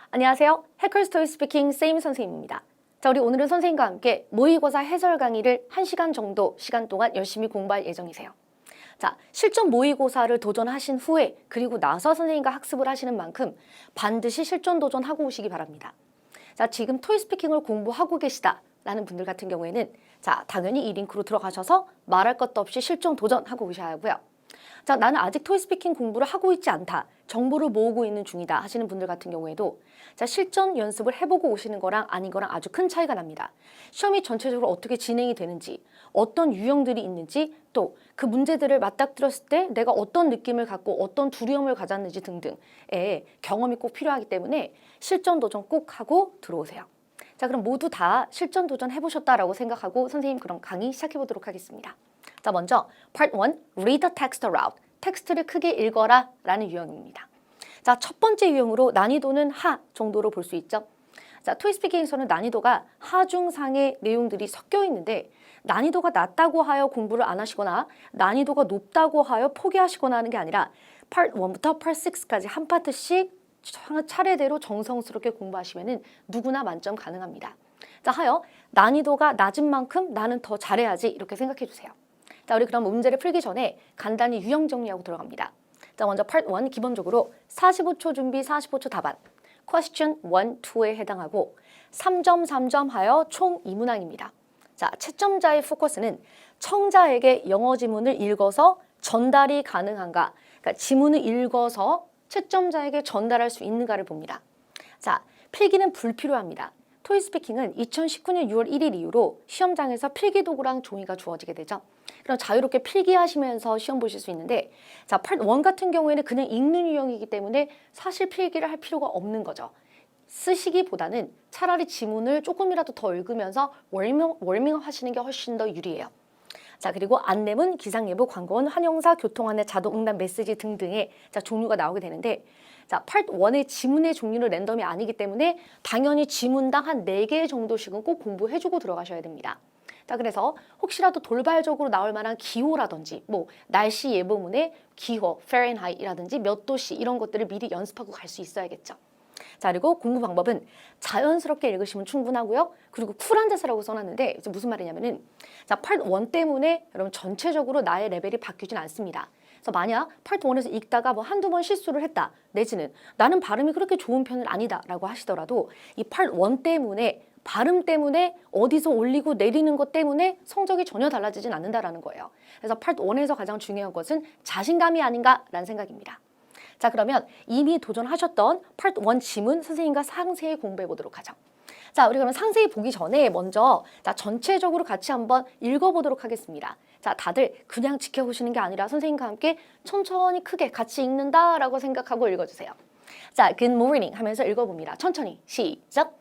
안녕하세요. 해커스 토이 스피킹 세임 선생님입니다. 자, 우리 오늘은 선생님과 함께 모의고사 해설 강의를 1시간 정도 시간 동안 열심히 공부할 예정이세요. 자, 실전 모의고사를 도전하신 후에 그리고 나서 선생님과 학습을 하시는 만큼 반드시 실전 도전하고 오시기 바랍니다. 자, 지금 토이 스피킹을 공부하고 계시다라는 분들 같은 경우에는 자, 당연히 이 링크로 들어가셔서 말할 것도 없이 실전 도전하고 오셔야 하고요. 자, 나는 아직 토이 스피킹 공부를 하고 있지 않다. 정보를 모으고 있는 중이다 하시는 분들 같은 경우에도 자, 실전 연습을 해보고 오시는 거랑 아닌 거랑 아주 큰 차이가 납니다. 시험이 전체적으로 어떻게 진행이 되는지, 어떤 유형들이 있는지, 또 그 문제들을 맞닥뜨렸을 때 내가 어떤 느낌을 갖고 어떤 두려움을 가졌는지 등등의 경험이 꼭 필요하기 때문에 실전 도전 꼭 하고 들어오세요. 자, 그럼 모두 다 실전 도전 해보셨다라고 생각하고 선생님 그럼 강의 시작해보도록 하겠습니다. 자, 먼저 Part 1, Read the text aloud. 텍스트를 크게 읽어라 라는 유형입니다. 자, 첫 번째 유형으로 난이도는 하 정도로 볼 수 있죠. 자, 토이 스피킹에서는 난이도가 하중상의 내용들이 섞여 있는데 난이도가 낮다고 하여 공부를 안 하시거나 난이도가 높다고 하여 포기하시거나 하는 게 아니라 Part 1부터 Part 6까지 한 파트씩 차례대로 정성스럽게 공부하시면 누구나 만점 가능합니다. 자, 하여 난이도가 낮은 만큼 나는 더 잘해야지 이렇게 생각해 주세요. 자, 우리 그럼 문제를 풀기 전에 간단히 유형 정리하고 들어갑니다. 자, 먼저 Part 1 기본적으로 45초 준비, 45초 답안. Question 1, 2에 해당하고 3점, 3점 하여 총 2문항입니다. 자, 채점자의 포커스는 청자에게 영어 지문을 읽어서 전달이 가능한가, 그러니까 지문을 읽어서 채점자에게 전달할 수 있는가를 봅니다. 자, 필기는 불필요합니다. 토이 스피킹은 2019년 6월 1일 이후로 시험장에서 필기 도구랑 종이가 주어지게 되죠. 그럼 자유롭게 필기하시면서 시험 보실 수 있는데 자, Part 1 같은 경우에는 그냥 읽는 유형이기 때문에 사실 필기를 할 필요가 없는 거죠. 쓰시기보다는 차라리 지문을 조금이라도 더 읽으면서 워밍업 하시는 게 훨씬 더 유리해요. 자, 그리고 안내문, 기상예보, 광고원, 환영사, 교통안내, 자동응답, 메시지 등등의 자, 종류가 나오게 되는데 자, Part 1의 지문의 종류는 랜덤이 아니기 때문에 당연히 지문당 한 4개 정도씩은 꼭 공부해주고 들어가셔야 됩니다. 자, 그래서 혹시라도 돌발적으로 나올 만한 기호라든지 뭐 날씨 예보문의 기호, Fahrenheit이라든지 몇 도씨 이런 것들을 미리 연습하고 갈 수 있어야겠죠. 자, 그리고 공부 방법은 자연스럽게 읽으시면 충분하고요. 그리고 쿨한 자세라고 써놨는데 무슨 말이냐면은 자, Part 1 때문에 여러분 전체적으로 나의 레벨이 바뀌진 않습니다. 그래서 만약 Part 1에서 읽다가 뭐 한두 번 실수를 했다 내지는 나는 발음이 그렇게 좋은 편은 아니다 라고 하시더라도 이 Part 1 때문에 발음 때문에 어디서 올리고 내리는 것 때문에 성적이 전혀 달라지진 않는다라는 거예요. 그래서 Part 1에서 가장 중요한 것은 자신감이 아닌가라는 생각입니다. 자, 그러면 이미 도전하셨던 Part 1 지문 선생님과 상세히 공부해 보도록 하죠. 자, 우리 그러면 상세히 보기 전에 먼저 자, 전체적으로 같이 한번 읽어보도록 하겠습니다. 자, 다들 그냥 지켜보시는 게 아니라 선생님과 함께 천천히 크게 같이 읽는다라고 생각하고 읽어주세요. 자, Good morning 하면서 읽어봅니다. 천천히 시작.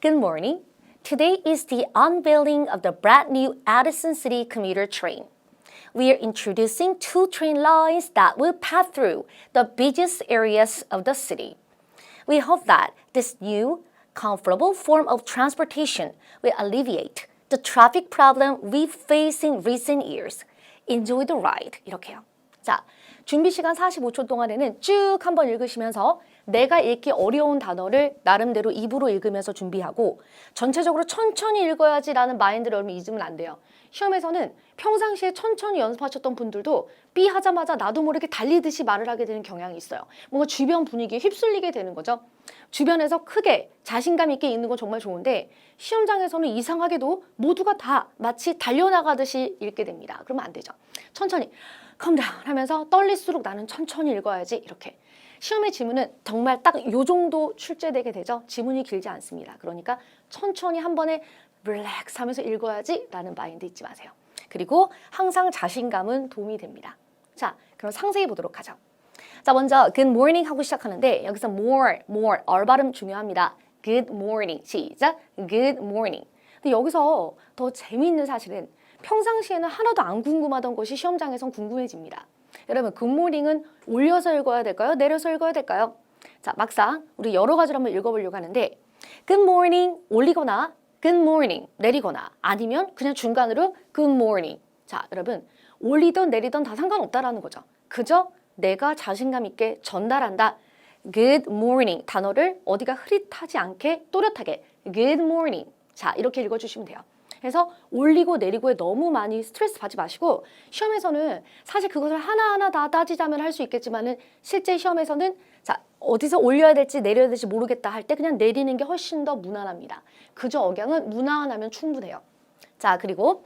Good morning. Today is the unveiling of the brand new Addison City commuter train. We are introducing 2 train lines that will pass through the busiest areas of the city. We hope that this new, comfortable form of transportation will alleviate the traffic problem we've faced in recent years. Enjoy the ride. 이렇게요. 자, 준비 시간 45초 동안에는 쭉 한번 읽으시면서 내가 읽기 어려운 단어를 나름대로 입으로 읽으면서 준비하고 전체적으로 천천히 읽어야지라는 마인드를 여러분 잊으면 안 돼요. 시험에서는 평상시에 천천히 연습하셨던 분들도 삐 하자마자 나도 모르게 달리듯이 말을 하게 되는 경향이 있어요. 뭔가 주변 분위기에 휩쓸리게 되는 거죠. 주변에서 크게 자신감 있게 읽는 건 정말 좋은데 시험장에서는 이상하게도 모두가 다 마치 달려나가듯이 읽게 됩니다. 그러면 안 되죠. 천천히 calm down 하면서 떨릴수록 나는 천천히 읽어야지 이렇게. 시험의 지문은 정말 딱 요 정도 출제되게 되죠. 지문이 길지 않습니다. 그러니까 천천히 한 번에 릴렉스 하면서 읽어야지 라는 마인드 잊지 마세요. 그리고 항상 자신감은 도움이 됩니다. 자, 그럼 상세히 보도록 하죠. 자, 먼저 good morning 하고 시작하는데 여기서 more 발음 중요합니다. good morning 시작. good morning. 근데 여기서 더 재미있는 사실은 평상시에는 하나도 안 궁금하던 것이 시험장에선 궁금해집니다. 여러분, 굿모닝은 올려서 읽어야 될까요? 내려서 읽어야 될까요? 자, 막상 우리 여러 가지로 한번 읽어보려고 하는데 Good morning 올리거나 Good morning 내리거나 아니면 그냥 중간으로 Good morning. 자, 여러분 올리던 내리던 다 상관없다라는 거죠. 그저 내가 자신감 있게 전달한다. good morning 단어를 어디가 흐릿하지 않게 또렷하게 good morning. 자, 이렇게 읽어주시면 돼요. 그래서 올리고 내리고에 너무 많이 스트레스 받지 마시고 시험에서는 사실 그것을 하나하나 다 따지자면 할 수 있겠지만은 실제 시험에서는 자, 어디서 올려야 될지 내려야 될지 모르겠다 할 때 그냥 내리는 게 훨씬 더 무난합니다. 그저 억양은 무난하면 충분해요. 자, 그리고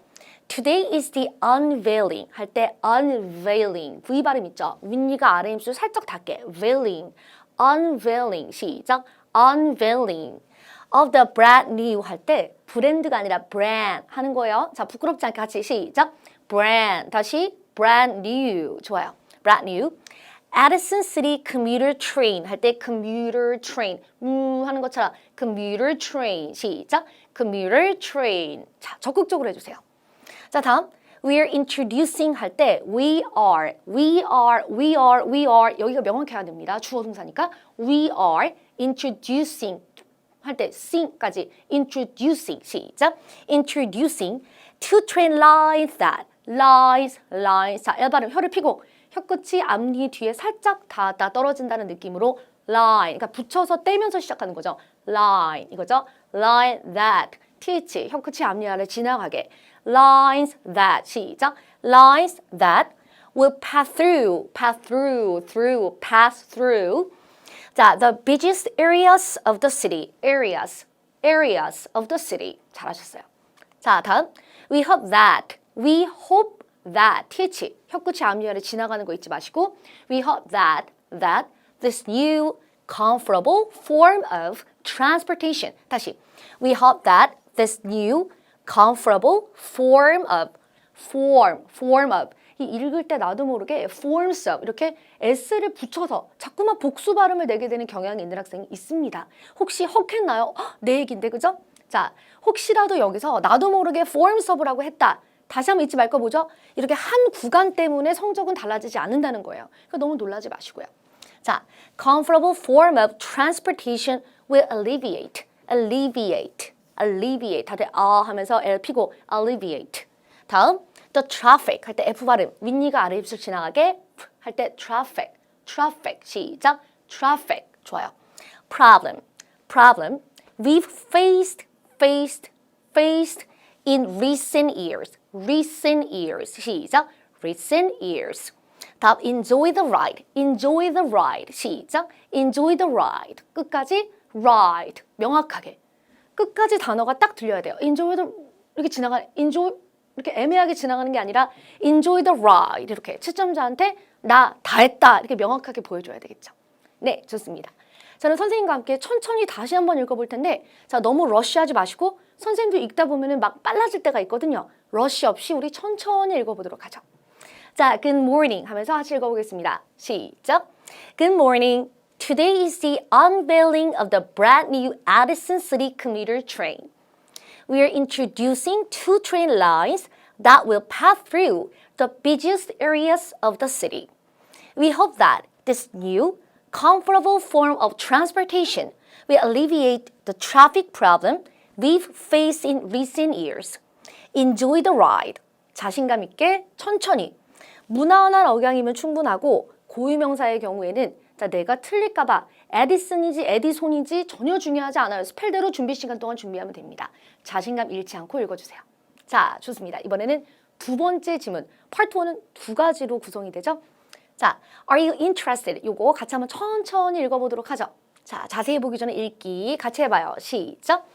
Today is the unveiling 할 때 unveiling V 발음 있죠? 윗니가 아래 힘줄 살짝 닿게 veiling, unveiling 시작 unveiling of the brand new 할 때 브랜드가 아니라 brand 하는 거예요. 자, 부끄럽지 않게 같이 시작 brand 다시 brand new 좋아요. brand new Addison City commuter train 할 때 commuter train 하는 것처럼 commuter train 시작 commuter train 자, 적극적으로 해주세요. 자, 다음 we're introducing 할 때 we are 여기가 명확해야 됩니다. 주어 동사니까 we are introducing 할 때 sing까지 introducing 시작 introducing two train lines that lines 자, L 발음 혀를 피고 혀끝이 앞니 뒤에 살짝 닿았다 떨어진다는 느낌으로 line 그러니까 붙여서 떼면서 시작하는 거죠. line 이거죠. line that th 혀끝이 앞니 아래 지나가게 lines that 시작 lines that will pass through 자, the busiest areas of the city areas of the city 잘하셨어요. 자, 다음 we hope that th 혀끝이 앞니 아래 지나가는 거 잊지 마시고 we hope that this new comfortable form of transportation 다시 we hope that this new comfortable form of 이 읽을 때 나도 모르게 forms of 이렇게 s를 붙여서 자꾸만 복수 발음을 내게 되는 경향이 있는 학생이 있습니다. 혹시 헉했나요? 내 얘기인데 그죠? 자, 혹시라도 여기서 나도 모르게 forms of라고 했다. 다시 한번 잊지 말 거 뭐죠? 이렇게 한 구간 때문에 성적은 달라지지 않는다는 거예요. 그러니까 너무 놀라지 마시고요. 자, comfortable form of transportation will alleviate 다들 하면서 L 피고 alleviate. 다음 the traffic 할 때 F 발음 윗니가 아래 입술 지나가게 할 때 traffic 시작 traffic 좋아요. problem we've faced in recent years 시작 recent years. 다음 enjoy the ride 시작 enjoy the ride 끝까지 ride 명확하게 끝까지 단어가 딱 들려야 돼요. enjoy 이렇게 enjoy 이렇게 애매하게 지나가는 게 아니라 enjoy the ride 이렇게 채점자한테 나 다 했다 이렇게 명확하게 보여줘야 되겠죠. 네, 좋습니다. 저는 선생님과 함께 천천히 다시 한번 읽어볼 텐데 자, 너무 러쉬하지 마시고 선생님도 읽다 보면은 막 빨라질 때가 있거든요. 러쉬 없이 우리 천천히 읽어보도록 하죠. 자, good morning 하면서 같이 읽어보겠습니다. 시작. Good morning. Today is the unveiling of the brand new Addison City commuter train. We are introducing two train lines that will pass through the busiest areas of the city. We hope that this new, comfortable form of transportation will alleviate the traffic problem we've faced in recent years. Enjoy the ride. 자신감 있게 천천히. 무난한 억양이면 충분하고 고유명사의 경우에는 자, 내가 틀릴까봐 에디슨이지 에디손이지 전혀 중요하지 않아요. 스펠대로 준비 시간 동안 준비하면 됩니다. 자신감 잃지 않고 읽어주세요. 자, 좋습니다. 이번에는 두 번째 지문. 파트 1은 두 가지로 구성이 되죠. 자, are you interested? 요거 같이 한번 천천히 읽어보도록 하죠. 자, 자세히 보기 전에 읽기 같이 해봐요. 시작.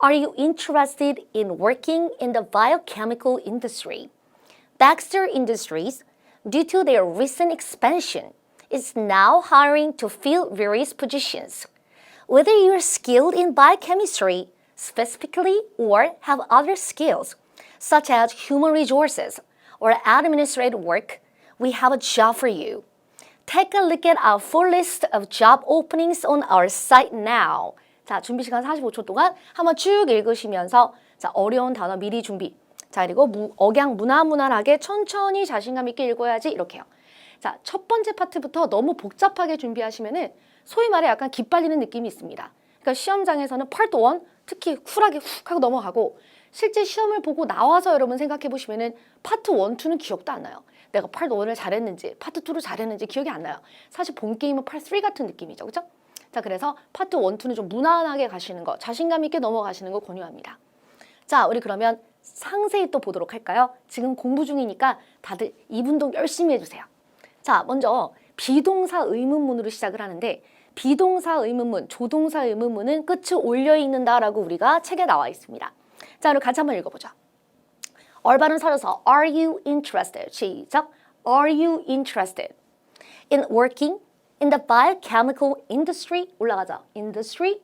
Are you interested in working in the biochemical industry? Baxter Industries, due to their recent expansion, is now hiring to fill various positions. Whether you're skilled in biochemistry specifically or have other skills, such as human resources or administrative work, we have a job for you. Take a look at our full list of job openings on our site now. 자, 준비 시간 45초 동안 한번 쭉 읽으시면서 자, 어려운 단어 미리 준비. 자, 그리고 억양 무난하게 천천히 자신감 있게 읽어야지 이렇게요. 자, 첫 번째 파트부터 너무 복잡하게 준비하시면은 소위 말해 약간 기빨리는 느낌이 있습니다. 그러니까 시험장에서는 파트 1 특히 쿨하게 훅 하고 넘어가고 실제 시험을 보고 나와서 여러분 생각해 보시면은 파트 1, 2는 기억도 안 나요. 내가 파트 1을 잘했는지 파트 2를 잘했는지 기억이 안 나요. 사실 본 게임은 파트 3 같은 느낌이죠. 그죠? 자, 그래서 파트 1, 2는 좀 무난하게 가시는 거, 자신감 있게 넘어가시는 거 권유합니다. 자, 우리 그러면 상세히 또 보도록 할까요? 지금 공부 중이니까 다들 이분동 열심히 해주세요. 자, 먼저 비동사 의문문으로 시작을 하는데 비동사 의문문, 조동사 의문문은 끝을 올려 읽는다라고 우리가 책에 나와 있습니다. 자, 그럼 같이 한번 읽어보죠. 얼발은 서려서 Are you interested? 시작. Are you interested in working in the biochemical industry? 올라가자. Industry.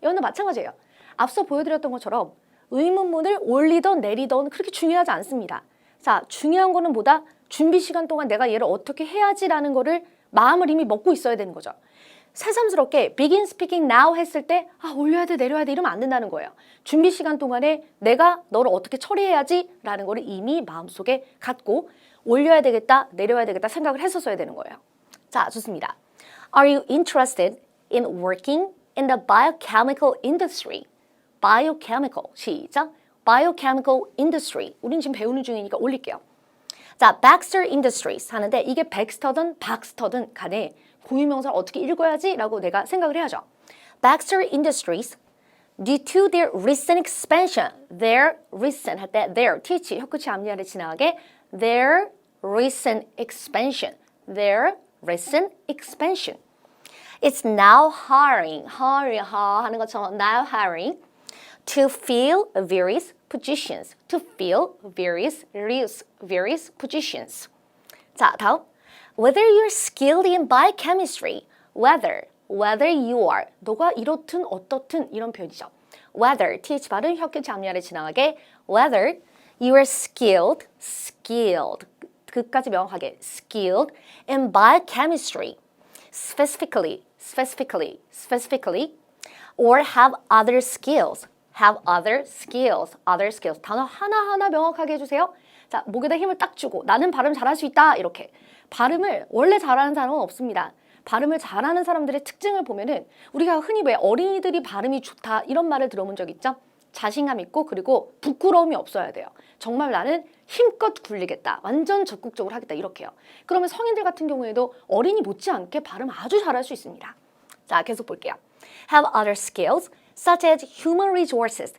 이거는 마찬가지예요. 앞서 보여드렸던 것처럼 의문문을 올리던 내리던 그렇게 중요하지 않습니다. 자, 중요한 거는 뭐다? 준비 시간 동안 내가 얘를 어떻게 해야지라는 거를 마음을 이미 먹고 있어야 되는 거죠. 새삼스럽게 begin speaking now 했을 때 올려야 돼 내려야 돼 이러면 안 된다는 거예요. 준비 시간 동안에 내가 너를 어떻게 처리해야지 라는 거를 이미 마음속에 갖고 올려야 되겠다 내려야 되겠다 생각을 했었어야 되는 거예요. 자, 좋습니다. Are you interested in working in the biochemical industry? Biochemical, 시작. Biochemical industry. 우린 지금 배우는 중이니까 올릴게요. 자, Baxter Industries 하는데 이게 백스터든 박스터든 간에 고유명사를 어떻게 읽어야지 라고 내가 생각을 해야죠. Baxter Industries, due to their recent expansion, their recent 할 때 their, th, 혀끝이 앞니 아래 지나가게 their recent expansion, it's now hiring, 하는 것처럼 now hiring to fill various positions, positions. 자, 다음. Whether you're skilled in biochemistry, whether you are, 너가 이렇든 어떻든 이런 표현이죠. Whether, th 발음 혀끝 앞니 아래 지나가게 whether you are skilled, 그까지 명확하게 skilled in biochemistry, specifically, or have other skills. 단어 하나하나 명확하게 해주세요. 자, 목에다 힘을 딱 주고 나는 발음 잘할 수 있다 이렇게. 발음을 원래 잘하는 사람은 없습니다. 발음을 잘하는 사람들의 특징을 보면은 우리가 흔히 왜 어린이들이 발음이 좋다 이런 말을 들어본 적 있죠? 자신감 있고 그리고 부끄러움이 없어야 돼요. 정말 나는 힘껏 굴리겠다. 완전 적극적으로 하겠다. 이렇게요. 그러면 성인들 같은 경우에도 어린이 못지않게 발음 아주 잘할 수 있습니다. 자, 계속 볼게요. Have other skills such as human resources,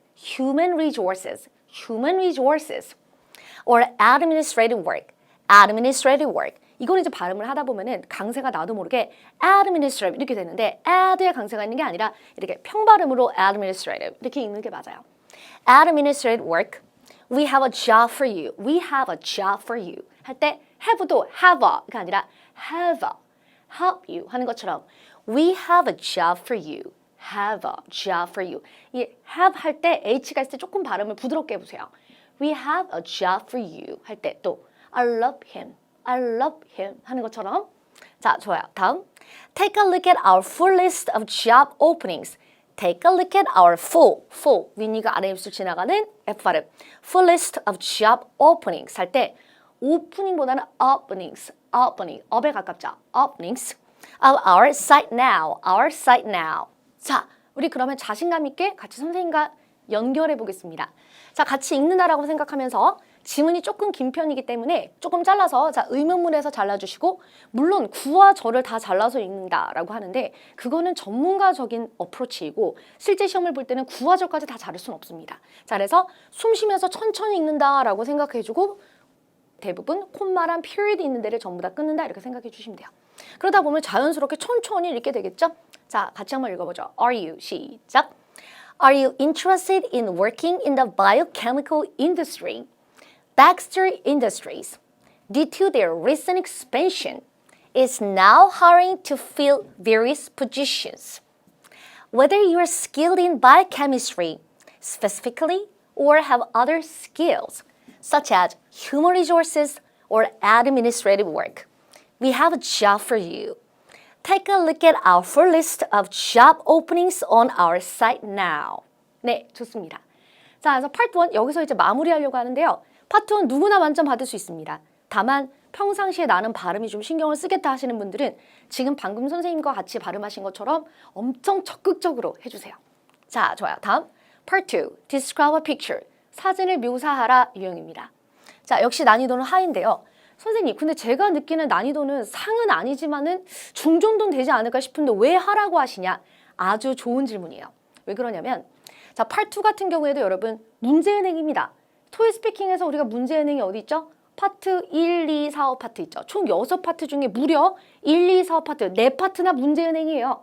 or administrative work. 이거는 이제 발음을 하다 보면은 강세가 나도 모르게 administrative 이렇게 되는데 add에 강세가 있는 게 아니라 이렇게 평발음으로 administrative 이렇게 읽는 게 맞아요. Administrative work. We have a job for you. 할 때 have도 have가 아니라 have you 하는 것처럼 we have a job for you. 이 have 할 때 h가 있을 때 조금 발음을 부드럽게 해보세요. We have a job for you 할 때 또 I love him 하는 것처럼. 자, 좋아요. 다음. Take a look at our full list of job openings. 윗니가 아래 입술 지나가는 F 발음. Full list of job openings 할 때 오프닝보다는 openings, up에 가깝죠. openings of our site now. 자, 우리 그러면 자신감 있게 같이 선생님과 연결해 보겠습니다. 자, 같이 읽는다라고 생각하면서 지문이 조금 긴 편이기 때문에 조금 잘라서 자, 의문문에서 잘라주시고 물론 구와 절을 다 잘라서 읽는다라고 하는데 그거는 전문가적인 어프로치이고 실제 시험을 볼 때는 구와 절까지 다 자를 수는 없습니다. 자, 그래서 숨 쉬면서 천천히 읽는다라고 생각해주고 대부분 콤마랑 period 있는 데를 전부 다 끊는다 이렇게 생각해 주시면 돼요. 그러다 보면 자연스럽게 천천히 읽게 되겠죠? 자, 같이 한번 읽어보죠. Are you? 시작. Are you interested in working in the biochemical industry? Baxter Industries, due to their recent expansion, is now hiring to fill various positions. Whether you are skilled in biochemistry specifically or have other skills, such as human resources or administrative work, we have a job for you. Take a look at our full list of job openings on our site now. 네, 좋습니다. 자, 그래서 파트 1 여기서 이제 마무리하려고 하는데요. 파트 1 누구나 만점 받을 수 있습니다. 다만 평상시에 나는 발음이 좀 신경을 쓰겠다 하시는 분들은 지금 방금 선생님과 같이 발음하신 것처럼 엄청 적극적으로 해주세요. 자, 좋아요. 다음 Part 2, Describe a picture. 사진을 묘사하라 유형입니다. 자, 역시 난이도는 하인데요. 선생님, 근데 제가 느끼는 난이도는 상은 아니지만은 중 정도는 되지 않을까 싶은데 왜 하라고 하시냐? 아주 좋은 질문이에요. 왜 그러냐면 자, 파트 2 같은 경우에도 여러분 문제은행입니다. 토익 스피킹에서 우리가 문제은행이 어디 있죠? 파트 1, 2, 4, 5 파트 있죠. 총 6파트 중에 무려 1, 2, 4, 5파트 4파트나 문제은행이에요.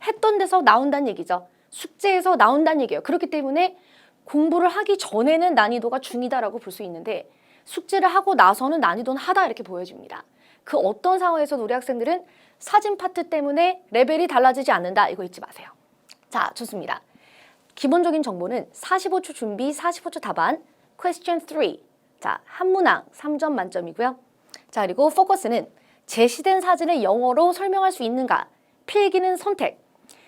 했던 데서 나온다는 얘기죠. 숙제에서 나온다는 얘기예요. 그렇기 때문에 공부를 하기 전에는 난이도가 중이다라고 볼 수 있는데 숙제를 하고 나서는 난이도는 하다 이렇게 보여집니다. 그 어떤 상황에서도 우리 학생들은 사진 파트 때문에 레벨이 달라지지 않는다. 이거 잊지 마세요. 자, 좋습니다. 기본적인 정보는 45초 준비, 45초 답안, question 3. 자, 한 문항 3점 만점이고요. 자, 그리고 포커스는 제시된 사진을 영어로 설명할 수 있는가? 필기는 선택.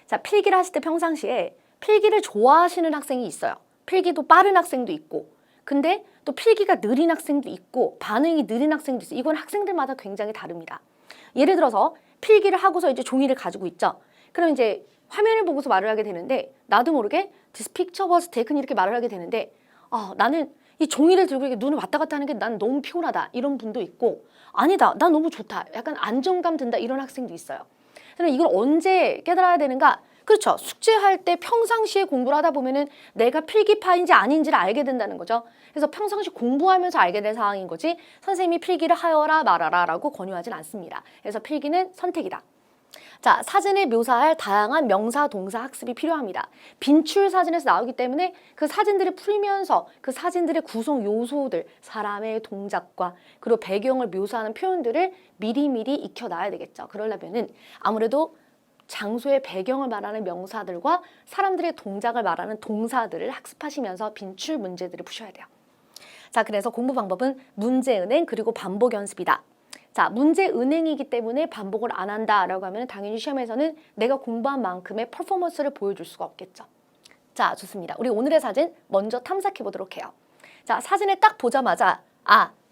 자, 필기를 하실 때 평상시에 필기를 좋아하시는 학생이 있어요. 필기도 빠른 학생도 있고, 근데 또 필기가 느린 학생도 있고, 반응이 느린 학생도 있어요. 이건 학생들마다 굉장히 다릅니다. 예를 들어서 필기를 하고서 이제 종이를 가지고 있죠. 그럼 이제 화면을 보고서 말을 하게 되는데, 나도 모르게 this picture was taken 이렇게 말을 하게 되는데, 나는 이 종이를 들고 이렇게 눈을 왔다 갔다 하는 게 난 너무 피곤하다 이런 분도 있고, 아니다, 난 너무 좋다, 약간 안정감 든다 이런 학생도 있어요. 그럼 이걸 언제 깨달아야 되는가? 그렇죠. 숙제할 때 평상시에 공부를 하다 보면은 내가 필기파인지 아닌지를 알게 된다는 거죠. 그래서 평상시 공부하면서 알게 된 상황인 거지 선생님이 필기를 하여라 말아라 라고 권유하진 않습니다. 그래서 필기는 선택이다. 자, 사진을 묘사할 다양한 명사, 동사 학습이 필요합니다. 빈출 사진에서 나오기 때문에 그 사진들을 풀면서 그 사진들의 구성 요소들, 사람의 동작과 그리고 배경을 묘사하는 표현들을 미리미리 익혀놔야 되겠죠. 그러려면은 아무래도 장소의 배경을 말하는 명사들과 사람들의 동작을 말하는 동사들을 학습하시면서 빈출 문제들을 푸셔야 돼요. 자, 그래서 공부 방법은 문제은행 그리고 반복 연습이다. 자, 문제은행이기 때문에 반복을 안 한다라고 하면 당연히 시험에서는 내가 공부한 만큼의 퍼포먼스를 보여줄 수가 없겠죠. 자, 좋습니다. 우리 오늘의 사진 먼저 탐색해 보도록 해요. 자, 사진을 딱 보자마자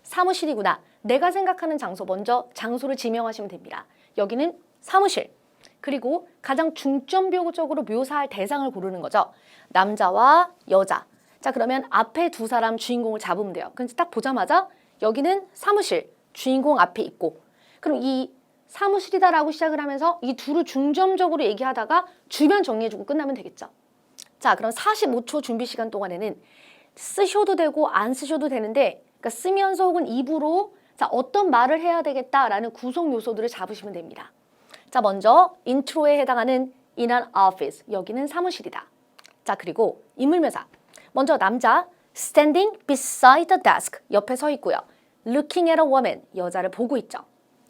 사무실이구나. 내가 생각하는 장소 먼저 장소를 지명하시면 됩니다. 여기는 사무실. 그리고 가장 중점적으로 묘사할 대상을 고르는 거죠. 남자와 여자. 자, 그러면 앞에 두 사람 주인공을 잡으면 돼요. 그래서 딱 보자마자 여기는 사무실. 주인공 앞에 있고, 그럼 이 사무실이다라고 시작을 하면서 이 둘을 중점적으로 얘기하다가 주변 정리해주고 끝나면 되겠죠. 자, 그럼 45초 준비 시간 동안에는 쓰셔도 되고 안 쓰셔도 되는데, 그러니까 쓰면서 혹은 입으로 자, 어떤 말을 해야 되겠다라는 구성 요소들을 잡으시면 됩니다. 자, 먼저 인트로에 해당하는 in an office, 여기는 사무실이다. 자, 그리고 인물묘사. 먼저 남자 standing beside the desk, 옆에 서 있고요. Looking at a woman, 여자를 보고 있죠.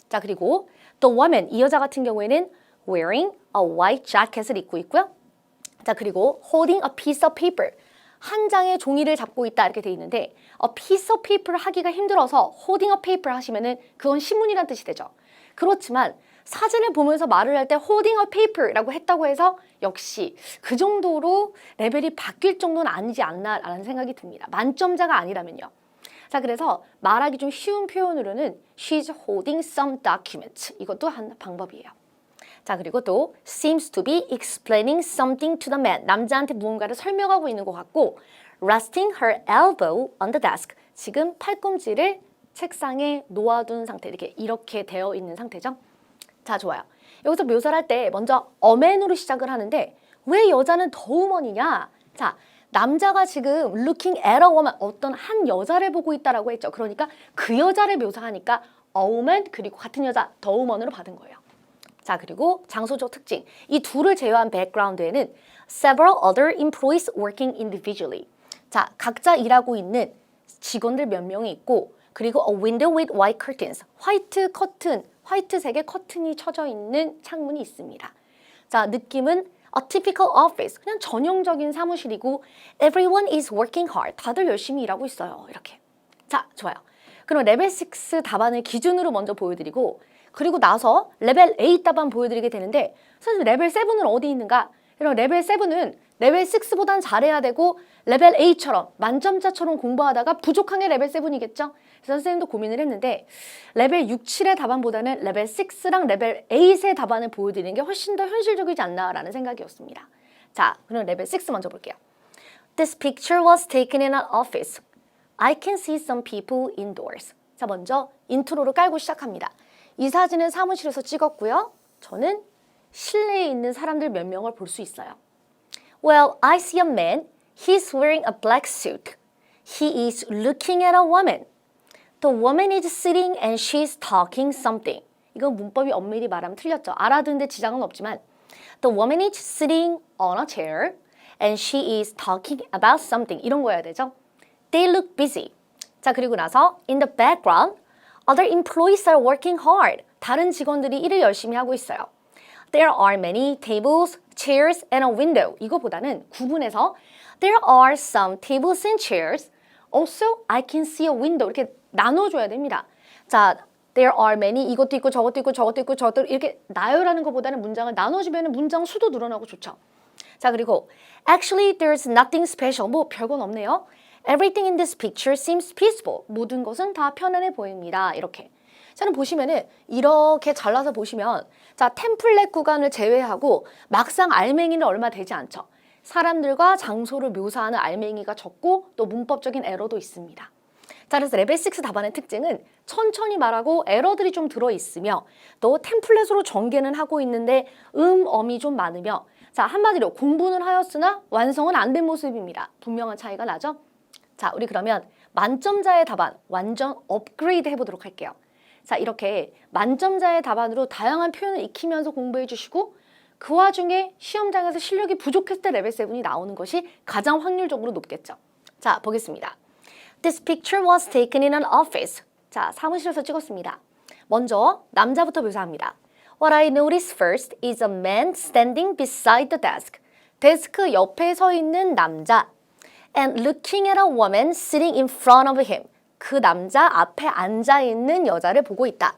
자, 그리고 the woman, 이 여자 같은 경우에는 wearing a white jacket을 입고 있고요. 자, 그리고 holding a piece of paper, 한 장의 종이를 잡고 있다 이렇게 돼 있는데 a piece of paper를 하기가 힘들어서 holding a paper 하시면은 그건 신문이란 뜻이 되죠. 그렇지만 사진을 보면서 말을 할 때 holding a paper라고 했다고 해서 역시 그 정도로 레벨이 바뀔 정도는 아니지 않나라는 생각이 듭니다. 만점자가 아니라면요. 자, 그래서 말하기 좀 쉬운 표현으로는 she's holding some document. 이것도 한 방법이에요. 자, 그리고 또 seems to be explaining something to the man. 남자한테 무언가를 설명하고 있는 것 같고 resting her elbow on the desk. 지금 팔꿈치를 책상에 놓아둔 상태. 이렇게 되어 있는 상태죠. 자, 좋아요. 여기서 묘사를 할 때 먼저 a man으로 시작을 하는데 왜 여자는 the woman이냐? 자, 남자가 지금 looking at a woman, 어떤 한 여자를 보고 있다라고 했죠. 그러니까 그 여자를 묘사하니까 a woman 그리고 같은 여자 the woman으로 받은 거예요. 자, 그리고 장소적 특징. 이 둘을 제외한 백그라운드에는 several other employees working individually. 자, 각자 일하고 있는 직원들 몇 명이 있고 그리고 a window with white curtains, 화이트 커튼, 화이트색의 커튼이 쳐져 있는 창문이 있습니다. 자, 느낌은 a typical office, 그냥 전형적인 사무실이고 everyone is working hard, 다들 열심히 일하고 있어요. 이렇게. 자, 좋아요. 그럼 레벨 6 답안을 기준으로 먼저 보여드리고 그리고 나서 레벨 8 답안 보여드리게 되는데 선생님 레벨 7은 어디 있는가? 그럼 레벨 7은 레벨 6보단 잘해야 되고 레벨 8처럼 만점자처럼 공부하다가 부족한 게 레벨 7이겠죠? 그래서 선생님도 고민을 했는데 레벨 6, 7의 답안보다는 레벨 6랑 레벨 8의 답안을 보여드리는 게 훨씬 더 현실적이지 않나라는 생각이었습니다. 자, 그럼 레벨 6 먼저 볼게요. This picture was taken in an office. I can see some people indoors. 자, 먼저 인트로를 깔고 시작합니다. 이 사진은 사무실에서 찍었고요. 저는 실내에 있는 사람들 몇 명을 볼 수 있어요. Well, I see a man. He's wearing a black suit. He is looking at a woman. The woman is sitting and she's talking something. 이건 문법이 엄밀히 말하면 틀렸죠. 알아듣는데 지장은 없지만 The woman is sitting on a chair and she is talking about something. 이런 거 해야 되죠. They look busy. 자, 그리고 나서 in the background, other employees are working hard. 다른 직원들이 일을 열심히 하고 있어요. There are many tables, chairs, and a window. 이거보다는 구분해서 There are some tables and chairs. Also, I can see a window. 이렇게 나눠줘야 됩니다. 자, There are many. 이것도 있고 저것도 있고 저것도 있고 저것도 이렇게 나열하는 것보다는 문장을 나눠주면 문장 수도 늘어나고 좋죠. 자, 그리고 Actually, there's nothing special. 뭐 별건 없네요. Everything in this picture seems peaceful. 모든 것은 다 편안해 보입니다. 이렇게. 저는 보시면은 이렇게 잘라서 보시면 자, 템플릿 구간을 제외하고 막상 알맹이는 얼마 되지 않죠. 사람들과 장소를 묘사하는 알맹이가 적고 또 문법적인 에러도 있습니다. 자, 그래서 레벨 6 답안의 특징은 천천히 말하고 에러들이 좀 들어있으며 또 템플릿으로 전개는 하고 있는데 음엄이 좀 많으며 자, 한마디로 공부는 하였으나 완성은 안 된 모습입니다. 분명한 차이가 나죠? 자, 우리 그러면 만점자의 답안 완전 업그레이드 해보도록 할게요. 자, 이렇게 만점자의 답안으로 다양한 표현을 익히면서 공부해 주시고 그 와중에 시험장에서 실력이 부족했을 때 레벨 7이 나오는 것이 가장 확률적으로 높겠죠. 자, 보겠습니다. This picture was taken in an office. 자, 사무실에서 찍었습니다. 먼저 남자부터 묘사합니다. What I noticed first is a man standing beside the desk. 데스크 옆에 서 있는 남자. And looking at a woman sitting in front of him. 그 남자 앞에 앉아 있는 여자를 보고 있다.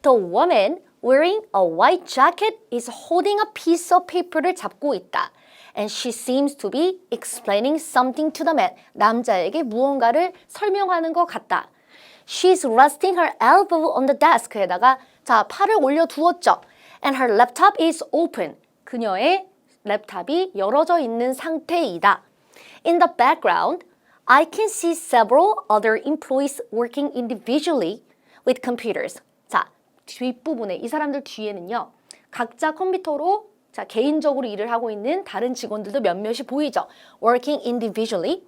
The woman wearing a white jacket is holding a piece of paper를 잡고 있다. And she seems to be explaining something to the man. 남자에게 무언가를 설명하는 것 같다. She's resting her elbow on the desk에다가 자, 팔을 올려두었죠. And her laptop is open. 그녀의 랩탑이 열어져 있는 상태이다. In the background, I can see several other employees working individually with computers. 자, 뒷부분에 이 사람들 뒤에는요. 각자 컴퓨터로 자, 개인적으로 일을 하고 있는 다른 직원들도 몇몇이 보이죠. Working individually.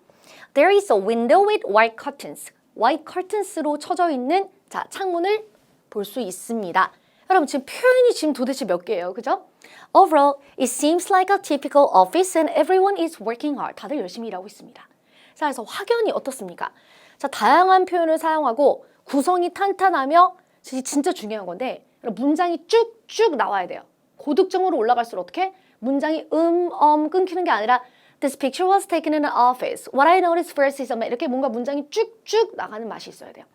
There is a window with white curtains. white curtains로 쳐져 있는 자, 창문을 볼 수 있습니다. 여러분 지금 표현이 지금 도대체 몇 개예요? 그죠? Overall, it seems like a typical office and everyone is working hard. 다들 열심히 일하고 있습니다. 자, 그래서 확연히 어떻습니까? 자, 다양한 표현을 사용하고 구성이 탄탄하며 진짜 중요한 건데 문장이 쭉쭉 나와야 돼요. 고득점으로 올라갈수록 어떻게? 문장이 끊기는 게 아니라 This picture was taken in an office. What I noticed first is 이렇게 뭔가 문장이 쭉쭉 나가는 맛이 있어야 돼요.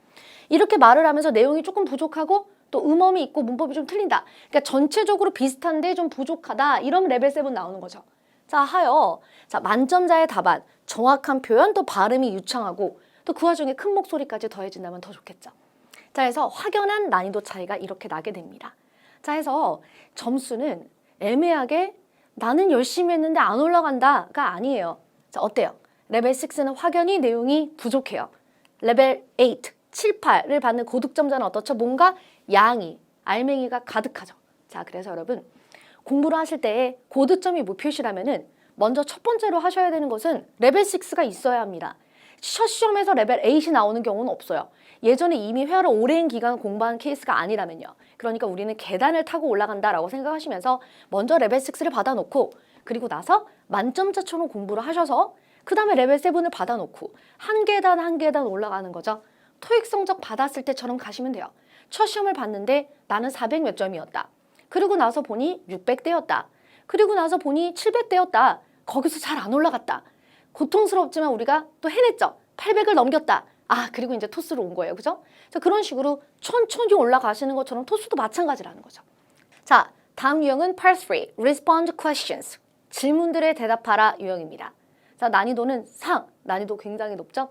이렇게 말을 하면서 내용이 조금 부족하고 또 음엄이 있고 문법이 좀 틀린다. 그러니까 전체적으로 비슷한데 좀 부족하다. 이런 레벨 7 나오는 거죠. 자, 하여 자, 만점자의 답안, 정확한 표현, 또 발음이 유창하고 또 그 와중에 큰 목소리까지 더해진다면 더 좋겠죠. 자, 해서 확연한 난이도 차이가 이렇게 나게 됩니다. 자, 해서 점수는 애매하게 나는 열심히 했는데 안 올라간다가 아니에요. 자, 어때요? 레벨 6는 확연히 내용이 부족해요. 레벨 8, 7, 8을 받는 고득점자는 어떻죠? 뭔가 양이, 알맹이가 가득하죠. 자, 그래서 여러분 공부를 하실 때 고득점이 목표시라면은 먼저 첫 번째로 하셔야 되는 것은 레벨 6가 있어야 합니다. 첫 시험에서 레벨 8이 나오는 경우는 없어요. 예전에 이미 회화를 오랜 기간 공부한 케이스가 아니라면요. 그러니까 우리는 계단을 타고 올라간다라고 생각하시면서 먼저 레벨 6를 받아놓고 그리고 나서 만점자처럼 공부를 하셔서 그 다음에 레벨 7을 받아놓고 한 계단 한 계단 올라가는 거죠. 토익 성적 받았을 때처럼 가시면 돼요. 첫 시험을 봤는데 나는 400 몇 점이었다. 그리고 나서 보니 600대였다. 그리고 나서 보니 700대였다. 거기서 잘 안 올라갔다. 고통스럽지만 우리가 또 해냈죠. 800을 넘겼다. 아, 그리고 이제 토스로 온 거예요. 그죠? 자, 그런 식으로 천천히 올라가시는 것처럼 토스도 마찬가지라는 거죠. 자, 다음 유형은 Part 3, Respond Questions. 질문들에 대답하라 유형입니다. 자, 난이도는 상, 난이도 굉장히 높죠?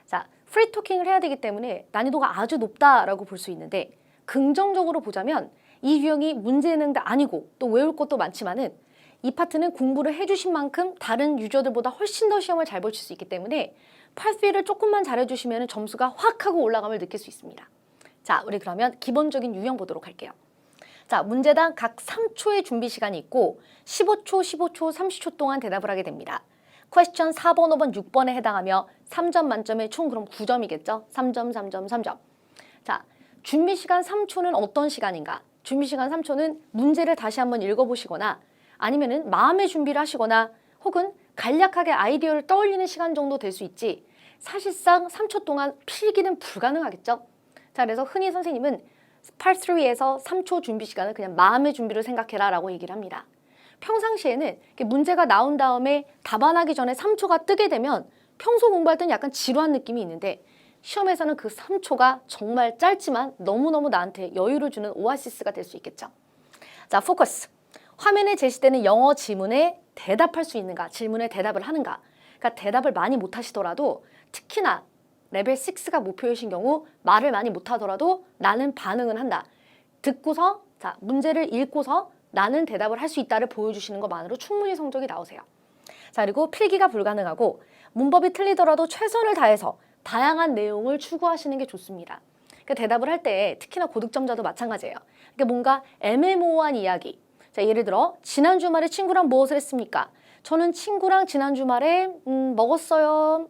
자, 프리 토킹을 해야 되기 때문에 난이도가 아주 높다라고 볼 수 있는데 긍정적으로 보자면 이 유형이 문제능도 아니고 또 외울 것도 많지만은 이 파트는 공부를 해주신 만큼 다른 유저들보다 훨씬 더 시험을 잘 보실 수 있기 때문에 Part 3를 조금만 잘해주시면 점수가 확 하고 올라감을 느낄 수 있습니다. 자, 우리 그러면 기본적인 유형 보도록 할게요. 자, 문제당 각 3초의 준비 시간이 있고 15초, 15초, 30초 동안 대답을 하게 됩니다. 퀘스천 4번, 5번, 6번에 해당하며 3점 만점에 총 그럼 9점이겠죠? 3점, 3점, 3점. 자, 준비 시간 3초는 어떤 시간인가? 준비 시간 3초는 문제를 다시 한번 읽어보시거나 아니면은 마음의 준비를 하시거나 혹은 간략하게 아이디어를 떠올리는 시간 정도 될 수 있지 사실상 3초 동안 필기는 불가능하겠죠? 자, 그래서 흔히 선생님은 Part 3에서 3초 준비 시간을 그냥 마음의 준비를 생각해라 라고 얘기를 합니다. 평상시에는 문제가 나온 다음에 답안하기 전에 3초가 뜨게 되면 평소 공부할 때는 약간 지루한 느낌이 있는데 시험에서는 그 3초가 정말 짧지만 너무너무 나한테 여유를 주는 오아시스가 될 수 있겠죠. 자, 포커스. 화면에 제시되는 영어 지문에 대답할 수 있는가, 질문에 대답을 하는가. 그러니까 대답을 많이 못하시더라도 특히나 레벨 6가 목표이신 경우 말을 많이 못하더라도 나는 반응은 한다. 듣고서 자 문제를 읽고서 나는 대답을 할 수 있다를 보여주시는 것만으로 충분히 성적이 나오세요. 자, 그리고 필기가 불가능하고 문법이 틀리더라도 최선을 다해서 다양한 내용을 추구하시는 게 좋습니다. 그러니까 대답을 할 때 특히나 고득점자도 마찬가지예요. 그러니까 뭔가 애매모호한 이야기. 자, 예를 들어 지난 주말에 친구랑 무엇을 했습니까? 저는 친구랑 지난 주말에 먹었어요.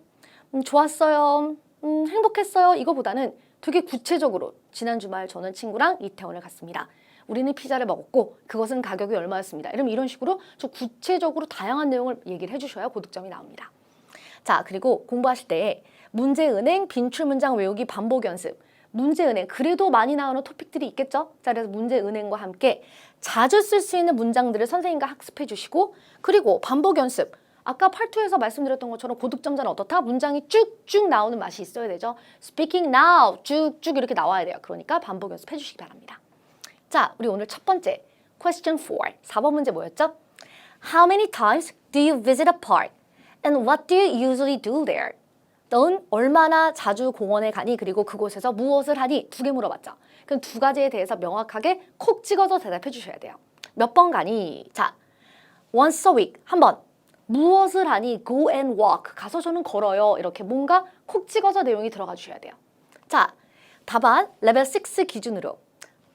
좋았어요. 행복했어요. 이거보다는 되게 구체적으로 지난 주말 저는 친구랑 이태원을 갔습니다. 우리는 피자를 먹었고 그것은 가격이 얼마였습니다. 이러면 이런 식으로 좀 구체적으로 다양한 내용을 얘기를 해주셔야 고득점이 나옵니다. 자, 그리고 공부하실 때 문제은행, 빈출문장 외우기, 반복 연습. 문제은행, 그래도 많이 나오는 토픽들이 있겠죠? 자, 그래서 문제은행과 함께 자주 쓸 수 있는 문장들을 선생님과 학습해 주시고 그리고 반복 연습. 아까 파트2에서 말씀드렸던 것처럼 고득점자는 어떻다? 문장이 쭉쭉 나오는 맛이 있어야 되죠. Speaking now 쭉쭉 이렇게 나와야 돼요. 그러니까 반복 연습해 주시기 바랍니다. 자, 우리 오늘 첫 번째 Question 4. 4번 문제 뭐였죠? How many times do you visit a park? And what do you usually do there? 넌 얼마나 자주 공원에 가니? 그리고 그곳에서 무엇을 하니? 두 개 물어봤죠. 그럼 두 가지에 대해서 명확하게 콕 찍어서 대답해 주셔야 돼요. 몇 번 가니? 자, once a week, 한 번. 무엇을 하니? Go and walk. 가서 저는 걸어요. 이렇게 뭔가 콕 찍어서 내용이 들어가 주셔야 돼요. 자, 답안 레벨 6 기준으로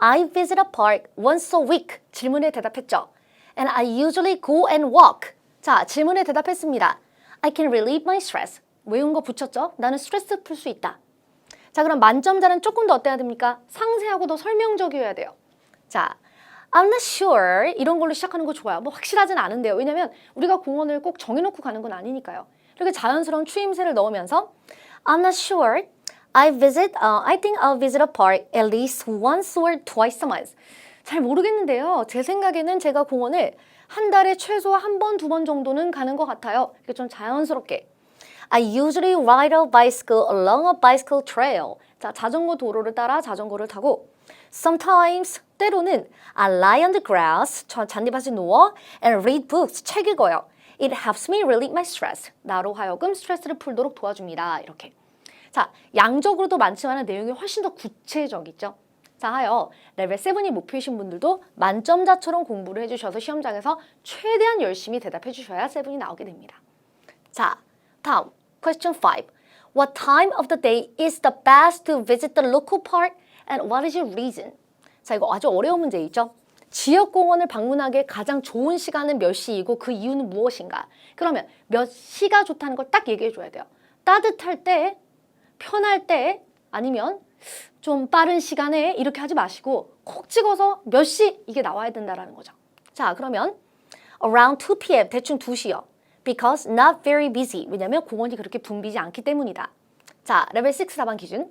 I visit a park once a week. 질문에 대답했죠. And I usually go and walk. 자, 질문에 대답했습니다. I can relieve my stress. 외운 거 붙였죠? 나는 스트레스 풀 수 있다. 자, 그럼 만점자는 조금 더 어때야 됩니까? 상세하고 더 설명적이어야 돼요. 자, I'm not sure 이런 걸로 시작하는 거 좋아요. 뭐 확실하진 않은데요. 왜냐면 우리가 공원을 꼭 정해놓고 가는 건 아니니까요. 이렇게 자연스러운 추임새를 넣으면서 I'm not sure. I think I'll visit a park at least once or twice a month. 잘 모르겠는데요. 제 생각에는 제가 공원을 한 달에 최소 한 번, 두 번 정도는 가는 것 같아요. 이렇게 좀 자연스럽게. I usually ride a bicycle along a bicycle trail. 자, 자전거 도로를 따라 자전거를 타고 Sometimes, 때로는 I lie on the grass, 잔디밭에 누워 and read books, 책 읽어요. It helps me relieve my stress. 나로 하여금 스트레스를 풀도록 도와줍니다. 이렇게. 자, 양적으로도 많지만 내용이 훨씬 더 구체적이죠. 자, 하여 레벨 7이 목표이신 분들도 만점자처럼 공부를 해주셔서 시험장에서 최대한 열심히 대답해 주셔야 7이 나오게 됩니다. 자, 다음 question 5. What time of the day is the best to visit the local park and what is your reason? 자, 이거 아주 어려운 문제이죠. 지역공원을 방문하기에 가장 좋은 시간은 몇 시이고 그 이유는 무엇인가? 그러면 몇 시가 좋다는 걸 딱 얘기해 줘야 돼요. 따뜻할 때, 편할 때, 아니면 좀 빠른 시간에 이렇게 하지 마시고 콕 찍어서 몇 시 이게 나와야 된다는 거죠. 자, 그러면 around 2 p.m. 대충 2시요. Because not very busy. 왜냐면 공원이 그렇게 붐비지 않기 때문이다. 자, 레벨 6 답안 기준.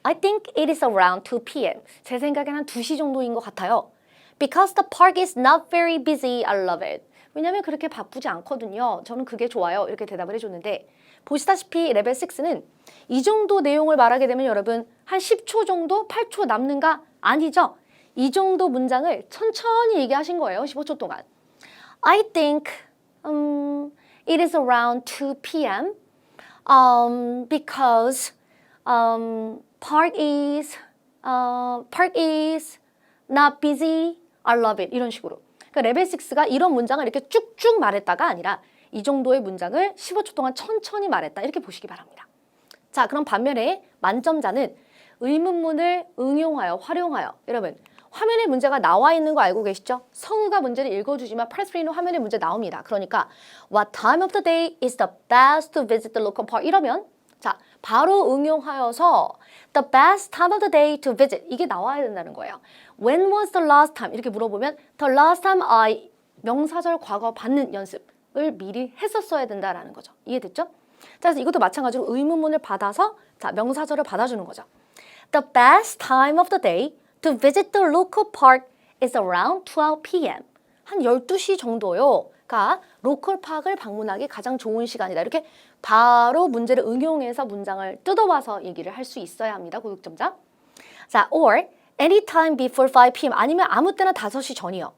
I think it is around 2 p.m. 제 생각에는 한 2시 정도인 것 같아요. Because the park is not very busy, I love it. 왜냐면 그렇게 바쁘지 않거든요. 저는 그게 좋아요. 이렇게 대답을 해줬는데 보시다시피 레벨 6는 이 정도 내용을 말하게 되면 여러분 한 10초 정도, 8초 남는가? 아니죠. 이 정도 문장을 천천히 얘기하신 거예요. 15초 동안. I think it is around 2 p.m. Because park is not busy. I love it. 이런 식으로. 그러니까 레벨 6가 이런 문장을 이렇게 쭉쭉 말했다가 아니라 이 정도의 문장을 15초 동안 천천히 말했다. 이렇게 보시기 바랍니다. 자, 그럼 반면에 만점자는 의문문을 응용하여, 활용하여. 여러분, 화면에 문제가 나와 있는 거 알고 계시죠? 성우가 문제를 읽어주지만 Part 3는 화면에 문제 나옵니다. 그러니까 What time of the day is the best to visit the local park? 이러면 자, 바로 응용하여서 The best time of the day to visit. 이게 나와야 된다는 거예요. When was the last time? 이렇게 물어보면 The last time I 명사절 과거 받는 연습을 미리 했었어야 된다라는 거죠. 이해됐죠? 자, 그래서 이것도 마찬가지로 의문문을 받아서 자, 명사절을 받아주는 거죠. The best time of the day to visit the local park is around 12 p.m. 한 12시 정도요. 가 로컬 파크를 방문하기 가장 좋은 시간이다. 이렇게 바로 문제를 응용해서 문장을 뜯어와서 얘기를 할 수 있어야 합니다. 고득점자. 자, or anytime before 5 p.m. 아니면 아무 때나 5시 전이요.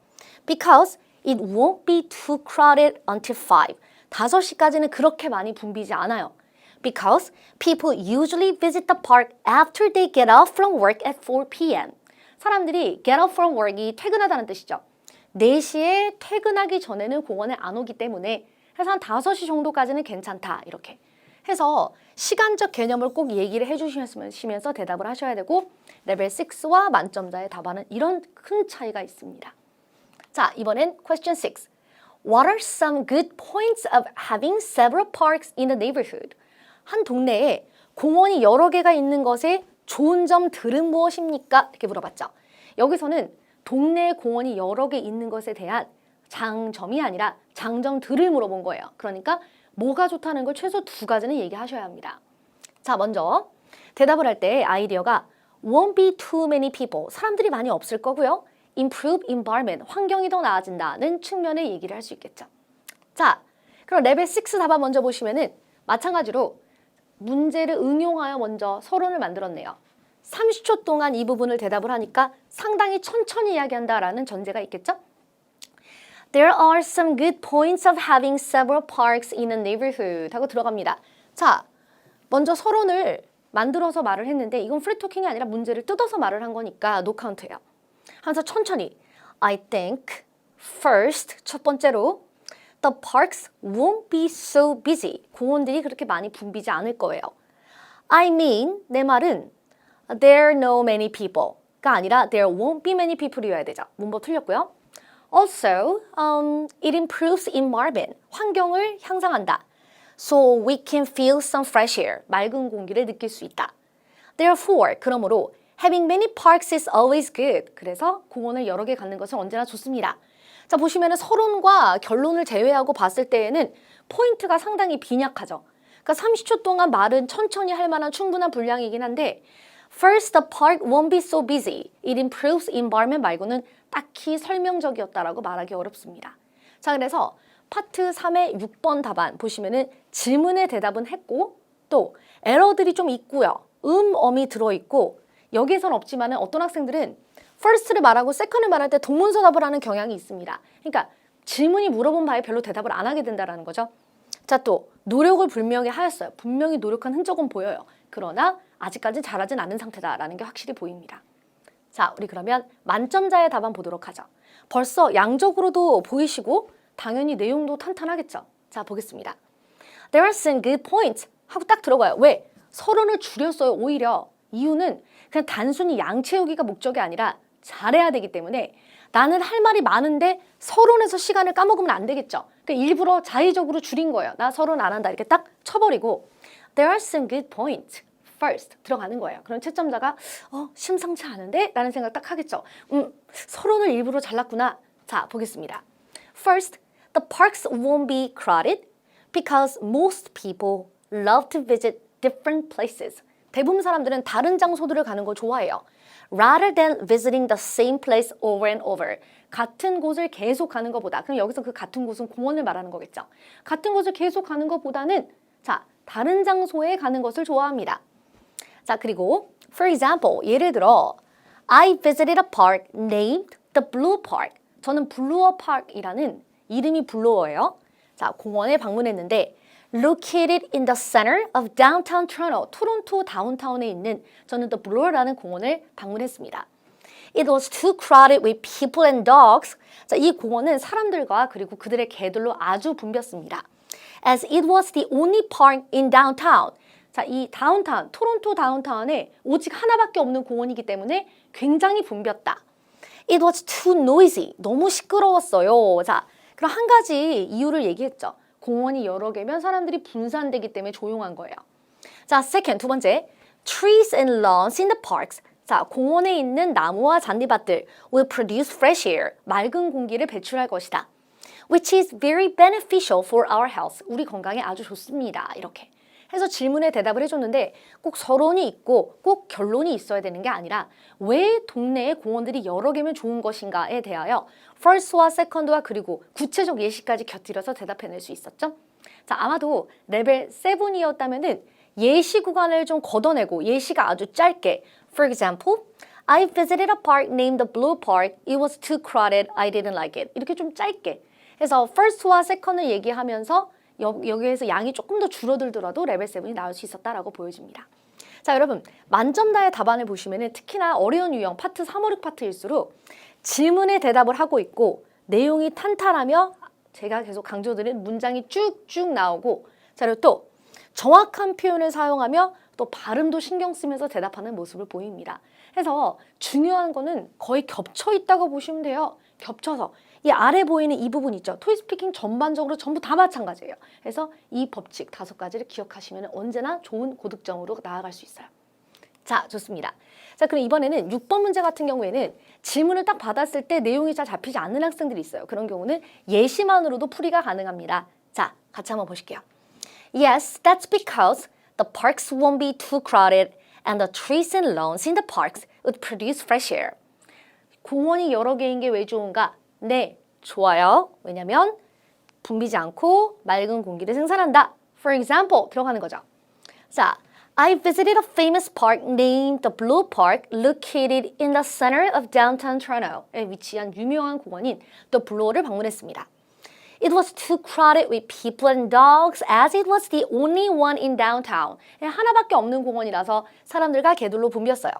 Because it won't be too crowded until 5. 5시까지는 그렇게 많이 붐비지 않아요. Because people usually visit the park after they get off from work at 4 p.m. 사람들이 get off from work이 퇴근하다는 뜻이죠. 4시에 퇴근하기 전에는 공원에 안 오기 때문에 그래서 한 5시 정도까지는 괜찮다. 이렇게 해서 시간적 개념을 꼭 얘기를 해주시면서 대답을 하셔야 되고 레벨 6와 만점자의 답안은 이런 큰 차이가 있습니다. 자, 이번엔 question 6. What are some good points of having several parks in the neighborhood? 한 동네에 공원이 여러 개가 있는 것의 좋은 점들은 무엇입니까? 이렇게 물어봤죠. 여기서는 동네 공원이 여러 개 있는 것에 대한 장점이 아니라 장점들을 물어본 거예요. 그러니까 뭐가 좋다는 걸 최소 2가지는 얘기하셔야 합니다. 자, 먼저 대답을 할 때 아이디어가 won't be too many people. 사람들이 많이 없을 거고요. improve environment. 환경이 더 나아진다는 측면의 얘기를 할 수 있겠죠. 자, 그럼 레벨 6 답안 먼저 보시면은 마찬가지로 문제를 응용하여 먼저 서론을 만들었네요. 30초 동안 이 부분을 대답을 하니까 상당히 천천히 이야기한다라는 전제가 있겠죠? There are some good points of having several parks in a neighborhood 하고 들어갑니다. 자, 먼저 서론을 만들어서 말을 했는데 이건 프리토킹이 아니라 문제를 뜯어서 말을 한 거니까 노 카운트예요. 하면서 천천히 I think first 첫 번째로 The parks won't be so busy. 공원들이 그렇게 많이 붐비지 않을 거예요. I mean 내 말은 There are no many people가 아니라 There won't be many people이어야 되죠. 문법 틀렸고요. Also, it improves environment. 환경을 향상한다. So we can feel some fresh air. 맑은 공기를 느낄 수 있다. Therefore, 그러므로 having many parks is always good. 그래서 공원을 여러 개 갖는 것은 언제나 좋습니다. 자, 보시면은 서론과 결론을 제외하고 봤을 때에는 포인트가 상당히 빈약하죠. 그러니까 30초 동안 말은 천천히 할 만한 충분한 분량이긴 한데 First, the park won't be so busy. It improves environment 말고는 딱히 설명적이었다라고 말하기 어렵습니다. 자, 그래서 파트 3의 6번 답안 보시면은 질문에 대답은 했고 또 에러들이 좀 있고요. 어미 들어있고 여기에선 없지만은 어떤 학생들은 first를 말하고 second을 말할 때 동문서답을 하는 경향이 있습니다. 그러니까 질문이 물어본 바에 별로 대답을 안 하게 된다는 거죠. 자, 또 노력을 분명히 하였어요. 분명히 노력한 흔적은 보여요. 그러나 아직까지 잘하진 않은 상태다라는 게 확실히 보입니다. 자, 우리 그러면 만점자의 답안 보도록 하죠. 벌써 양적으로도 보이시고 당연히 내용도 탄탄하겠죠. 자, 보겠습니다. There are some good points 하고 딱 들어가요. 왜? 서론을 줄였어요. 오히려 이유는 그냥 단순히 양 채우기가 목적이 아니라 잘해야 되기 때문에 나는 할 말이 많은데 서론에서 시간을 까먹으면 안 되겠죠. 그러니까 일부러 자의적으로 줄인 거예요. 나 서론 안 한다. 이렇게 딱 쳐버리고 There are some good points. First 들어가는 거예요. 그럼 채점자가 심상치 않은데? 라는 생각 딱 하겠죠. 서론을 일부러 잘랐구나. 자, 보겠습니다. First, the parks won't be crowded because most people love to visit different places. 대부분 사람들은 다른 장소들을 가는 걸 좋아해요. Rather than visiting the same place over and over. 같은 곳을 계속 가는 것보다, 그럼 여기서 그 같은 곳은 공원을 말하는 거겠죠. 같은 곳을 계속 가는 것보다는 자, 다른 장소에 가는 것을 좋아합니다. 자, 그리고 for example, 예를 들어 I visited a park named the Blue Park. 저는 블루어 파크이라는 이름이 블루어예요. 자, 공원에 방문했는데 located in the center of downtown Toronto. 토론토 다운타운에 있는 저는 the Blue라는 공원을 방문했습니다. It was too crowded with people and dogs. 자, 이 공원은 사람들과 그리고 그들의 개들로 아주 붐볐습니다. as it was the only park in downtown. 자, 이 다운타운, 토론토 다운타운에 오직 하나밖에 없는 공원이기 때문에 굉장히 붐볐다. It was too noisy. 너무 시끄러웠어요. 자, 그럼 한 가지 이유를 얘기했죠. 공원이 여러 개면 사람들이 분산되기 때문에 조용한 거예요. 자, second, 두 번째. Trees and lawns in the parks. 자, 공원에 있는 나무와 잔디밭들 will produce fresh air. 맑은 공기를 배출할 것이다. Which is very beneficial for our health. 우리 건강에 아주 좋습니다. 이렇게 해서 질문에 대답을 해줬는데 꼭 서론이 있고 꼭 결론이 있어야 되는 게 아니라 왜 동네에 공원들이 여러 개면 좋은 것인가에 대하여 first와 second와 그리고 구체적 예시까지 곁들여서 대답해낼 수 있었죠. 자, 아마도 레벨 7이었다면은 예시 구간을 좀 걷어내고 예시가 아주 짧게 For example, I visited a park named the Blue Park. It was too crowded. I didn't like it. 이렇게 좀 짧게 해서 first와 second을 얘기하면서 여기에서 양이 조금 더 줄어들더라도 레벨 7이 나올 수 있었다라고 보여집니다. 자, 여러분 만점다의 답안을 보시면은 특히나 어려운 유형 파트 3, 5, 6 파트일수록 질문에 대답을 하고 있고 내용이 탄탄하며 제가 계속 강조드린 문장이 쭉쭉 나오고 자, 그리고 또 정확한 표현을 사용하며 또 발음도 신경 쓰면서 대답하는 모습을 보입니다. 그래서 중요한 거는 거의 겹쳐 있다고 보시면 돼요. 겹쳐서 이 아래 보이는 이 부분 있죠. 토익스피킹 전반적으로 전부 다 마찬가지예요. 그래서 이 법칙 5가지를 기억하시면 언제나 좋은 고득점으로 나아갈 수 있어요. 자, 좋습니다. 자, 그럼 이번에는 6번 문제 같은 경우에는 질문을 딱 받았을 때 내용이 잘 잡히지 않는 학생들이 있어요. 그런 경우는 예시만으로도 풀이가 가능합니다. 자, 같이 한번 보실게요. Yes, that's because the parks won't be too crowded and the trees and lawns in the parks would produce fresh air. 공원이 여러 개인 게 왜 좋은가? 네, 좋아요. 왜냐면 붐비지 않고 맑은 공기를 생산한다. For example, 들어가는 거죠. 자, I visited a famous park named the Blue Park located in the center of downtown Toronto에 위치한 유명한 공원인 The Blue를 방문했습니다. It was too crowded with people and dogs as it was the only one in downtown. 하나밖에 없는 공원이라서 사람들과 개들로 붐볐어요.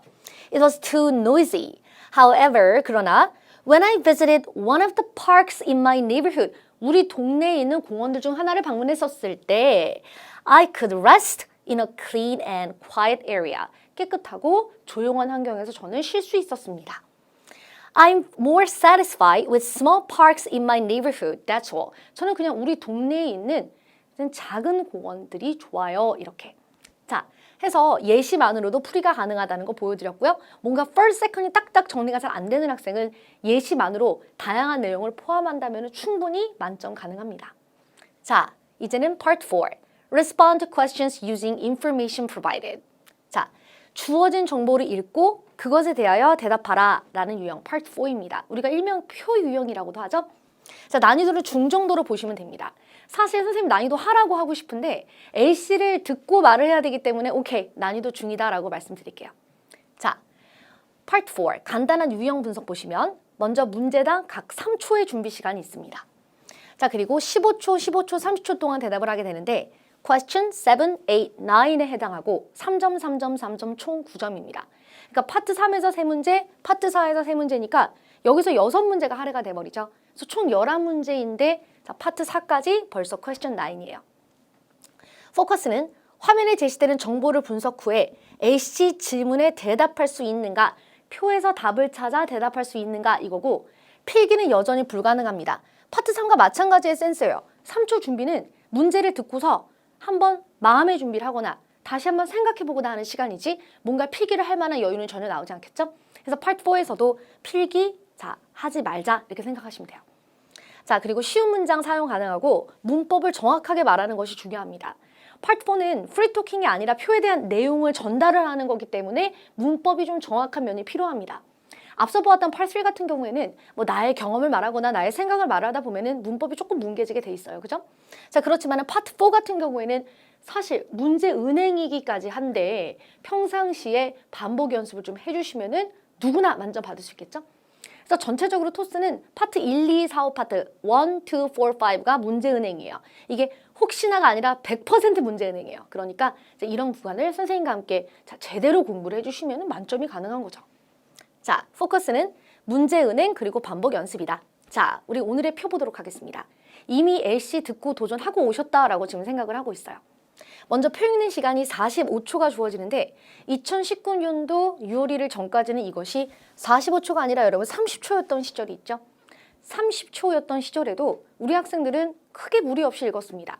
It was too noisy. However, 그러나 when I visited one of the parks in my neighborhood, 우리 동네에 있는 공원들 중 하나를 방문했었을 때 I could rest in a clean and quiet area. 깨끗하고 조용한 환경에서 저는 쉴 수 있었습니다. I'm more satisfied with small parks in my neighborhood. That's all. 저는 그냥 우리 동네에 있는 작은 공원들이 좋아요. 이렇게. 자, 해서 예시만으로도 풀이가 가능하다는 거 보여드렸고요. 뭔가 first, second이 딱딱 정리가 잘 안 되는 학생은 예시만으로 다양한 내용을 포함한다면 충분히 만점 가능합니다. 자, 이제는 part 4. Respond to questions using information provided. 자, 주어진 정보를 읽고 그것에 대하여 대답하라 라는 유형 part 4입니다. 우리가 일명 표 유형이라고도 하죠. 자, 난이도를 중정도로 보시면 됩니다. 사실 선생님 난이도 하라고 하고 싶은데 A씨를 듣고 말을 해야 되기 때문에 오케이, 난이도 중이다 라고 말씀드릴게요. 자, part 4 간단한 유형 분석 보시면 먼저 문제당 각 3초의 준비 시간이 있습니다. 자, 그리고 15초, 15초, 30초 동안 대답을 하게 되는데 question 7, 8, 9에 해당하고 3점, 3점, 3점 총 9점입니다. 그러니까 파트 3에서 3문제, 파트 4에서 3문제니까 여기서 6문제가 할애가 돼버리죠. 그래서 총 11문제인데 자, 파트 4까지 벌써 question 9이에요. 포커스는 화면에 제시되는 정보를 분석 후에 A씨 질문에 대답할 수 있는가, 표에서 답을 찾아 대답할 수 있는가 이거고 필기는 여전히 불가능합니다. 파트 3과 마찬가지의 센스예요. 3초 준비는 문제를 듣고서 한번 마음의 준비를 하거나 다시 한번 생각해보거나 하는 시간이지 뭔가 필기를 할 만한 여유는 전혀 나오지 않겠죠? 그래서 파트 4에서도 필기 자 하지 말자 이렇게 생각하시면 돼요. 자, 그리고 쉬운 문장 사용 가능하고 문법을 정확하게 말하는 것이 중요합니다. 파트 4는 프리토킹이 아니라 표에 대한 내용을 전달을 하는 거기 때문에 문법이 좀 정확한 면이 필요합니다. 앞서 보았던 파트 3 같은 경우에는 뭐 나의 경험을 말하거나 나의 생각을 말하다 보면은 문법이 조금 뭉개지게 돼 있어요. 그죠? 자, 그렇지만 파트 4 같은 경우에는 사실 문제 은행이기까지 한데 평상시에 반복 연습을 좀 해주시면은 누구나 만점 받을 수 있겠죠? 그래서 전체적으로 토스는 파트 1, 2, 4, 5 파트 1, 2, 4, 5가 문제 은행이에요. 이게 혹시나가 아니라 100% 문제 은행이에요. 그러니까 이런 구간을 선생님과 함께 제대로 공부를 해주시면 만점이 가능한 거죠. 자, 포커스는 문제 은행 그리고 반복 연습이다. 자, 우리 오늘의 표 보도록 하겠습니다. 이미 LC 듣고 도전하고 오셨다라고 지금 생각을 하고 있어요. 먼저 표 읽는 시간이 45초가 주어지는데 2019년도 6월 1일 전까지는 이것이 45초가 아니라 여러분 30초였던 시절이 있죠. 30초였던 시절에도 우리 학생들은 크게 무리 없이 읽었습니다.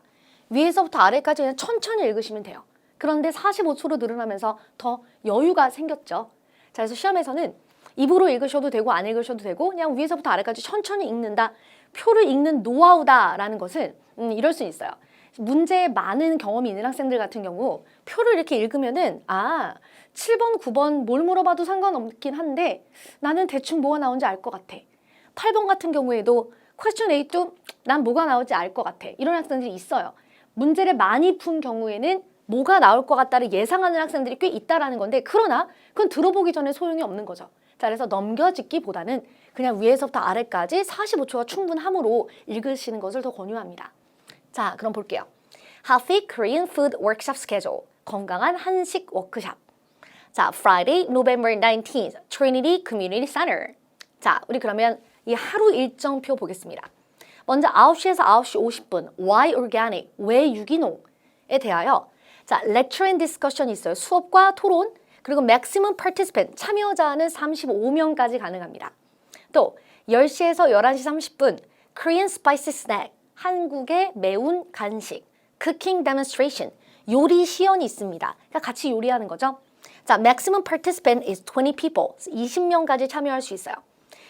위에서부터 아래까지 그냥 천천히 읽으시면 돼요. 그런데 45초로 늘어나면서 더 여유가 생겼죠. 자, 그래서 시험에서는 입으로 읽으셔도 되고 안 읽으셔도 되고 그냥 위에서부터 아래까지 천천히 읽는다. 표를 읽는 노하우다라는 것은 이럴 수 있어요. 문제에 많은 경험이 있는 학생들 같은 경우 표를 이렇게 읽으면은 7번, 9번 뭘 물어봐도 상관없긴 한데 나는 대충 뭐가 나온지 알 것 같아. 8번 같은 경우에도 question 8도 난 뭐가 나올지 알 것 같아. 이런 학생들이 있어요. 문제를 많이 푼 경우에는 뭐가 나올 것 같다를 예상하는 학생들이 꽤 있다라는 건데 그러나 그건 들어보기 전에 소용이 없는 거죠. 자, 그래서 넘겨짓기보다는 그냥 위에서부터 아래까지 45초가 충분함으로 읽으시는 것을 더 권유합니다. 자, 그럼 볼게요. Healthy Korean Food Workshop Schedule. 건강한 한식 워크샵. 자, Friday, November 19th, Trinity Community Center. 자, 우리 그러면 이 하루 일정표 보겠습니다. 먼저 9시에서 9시 50분, Why Organic? 왜 유기농에 대하여 자, Lecture and Discussion 있어요. 수업과 토론. 그리고 Maximum Participant, 참여자는 35명까지 가능합니다. 또 10시에서 11시 30분, Korean Spicy Snack. 한국의 매운 간식, Cooking Demonstration, 요리 시연이 있습니다. 그러니까 같이 요리하는 거죠. 자, maximum participant is 20 people, 20명까지 참여할 수 있어요.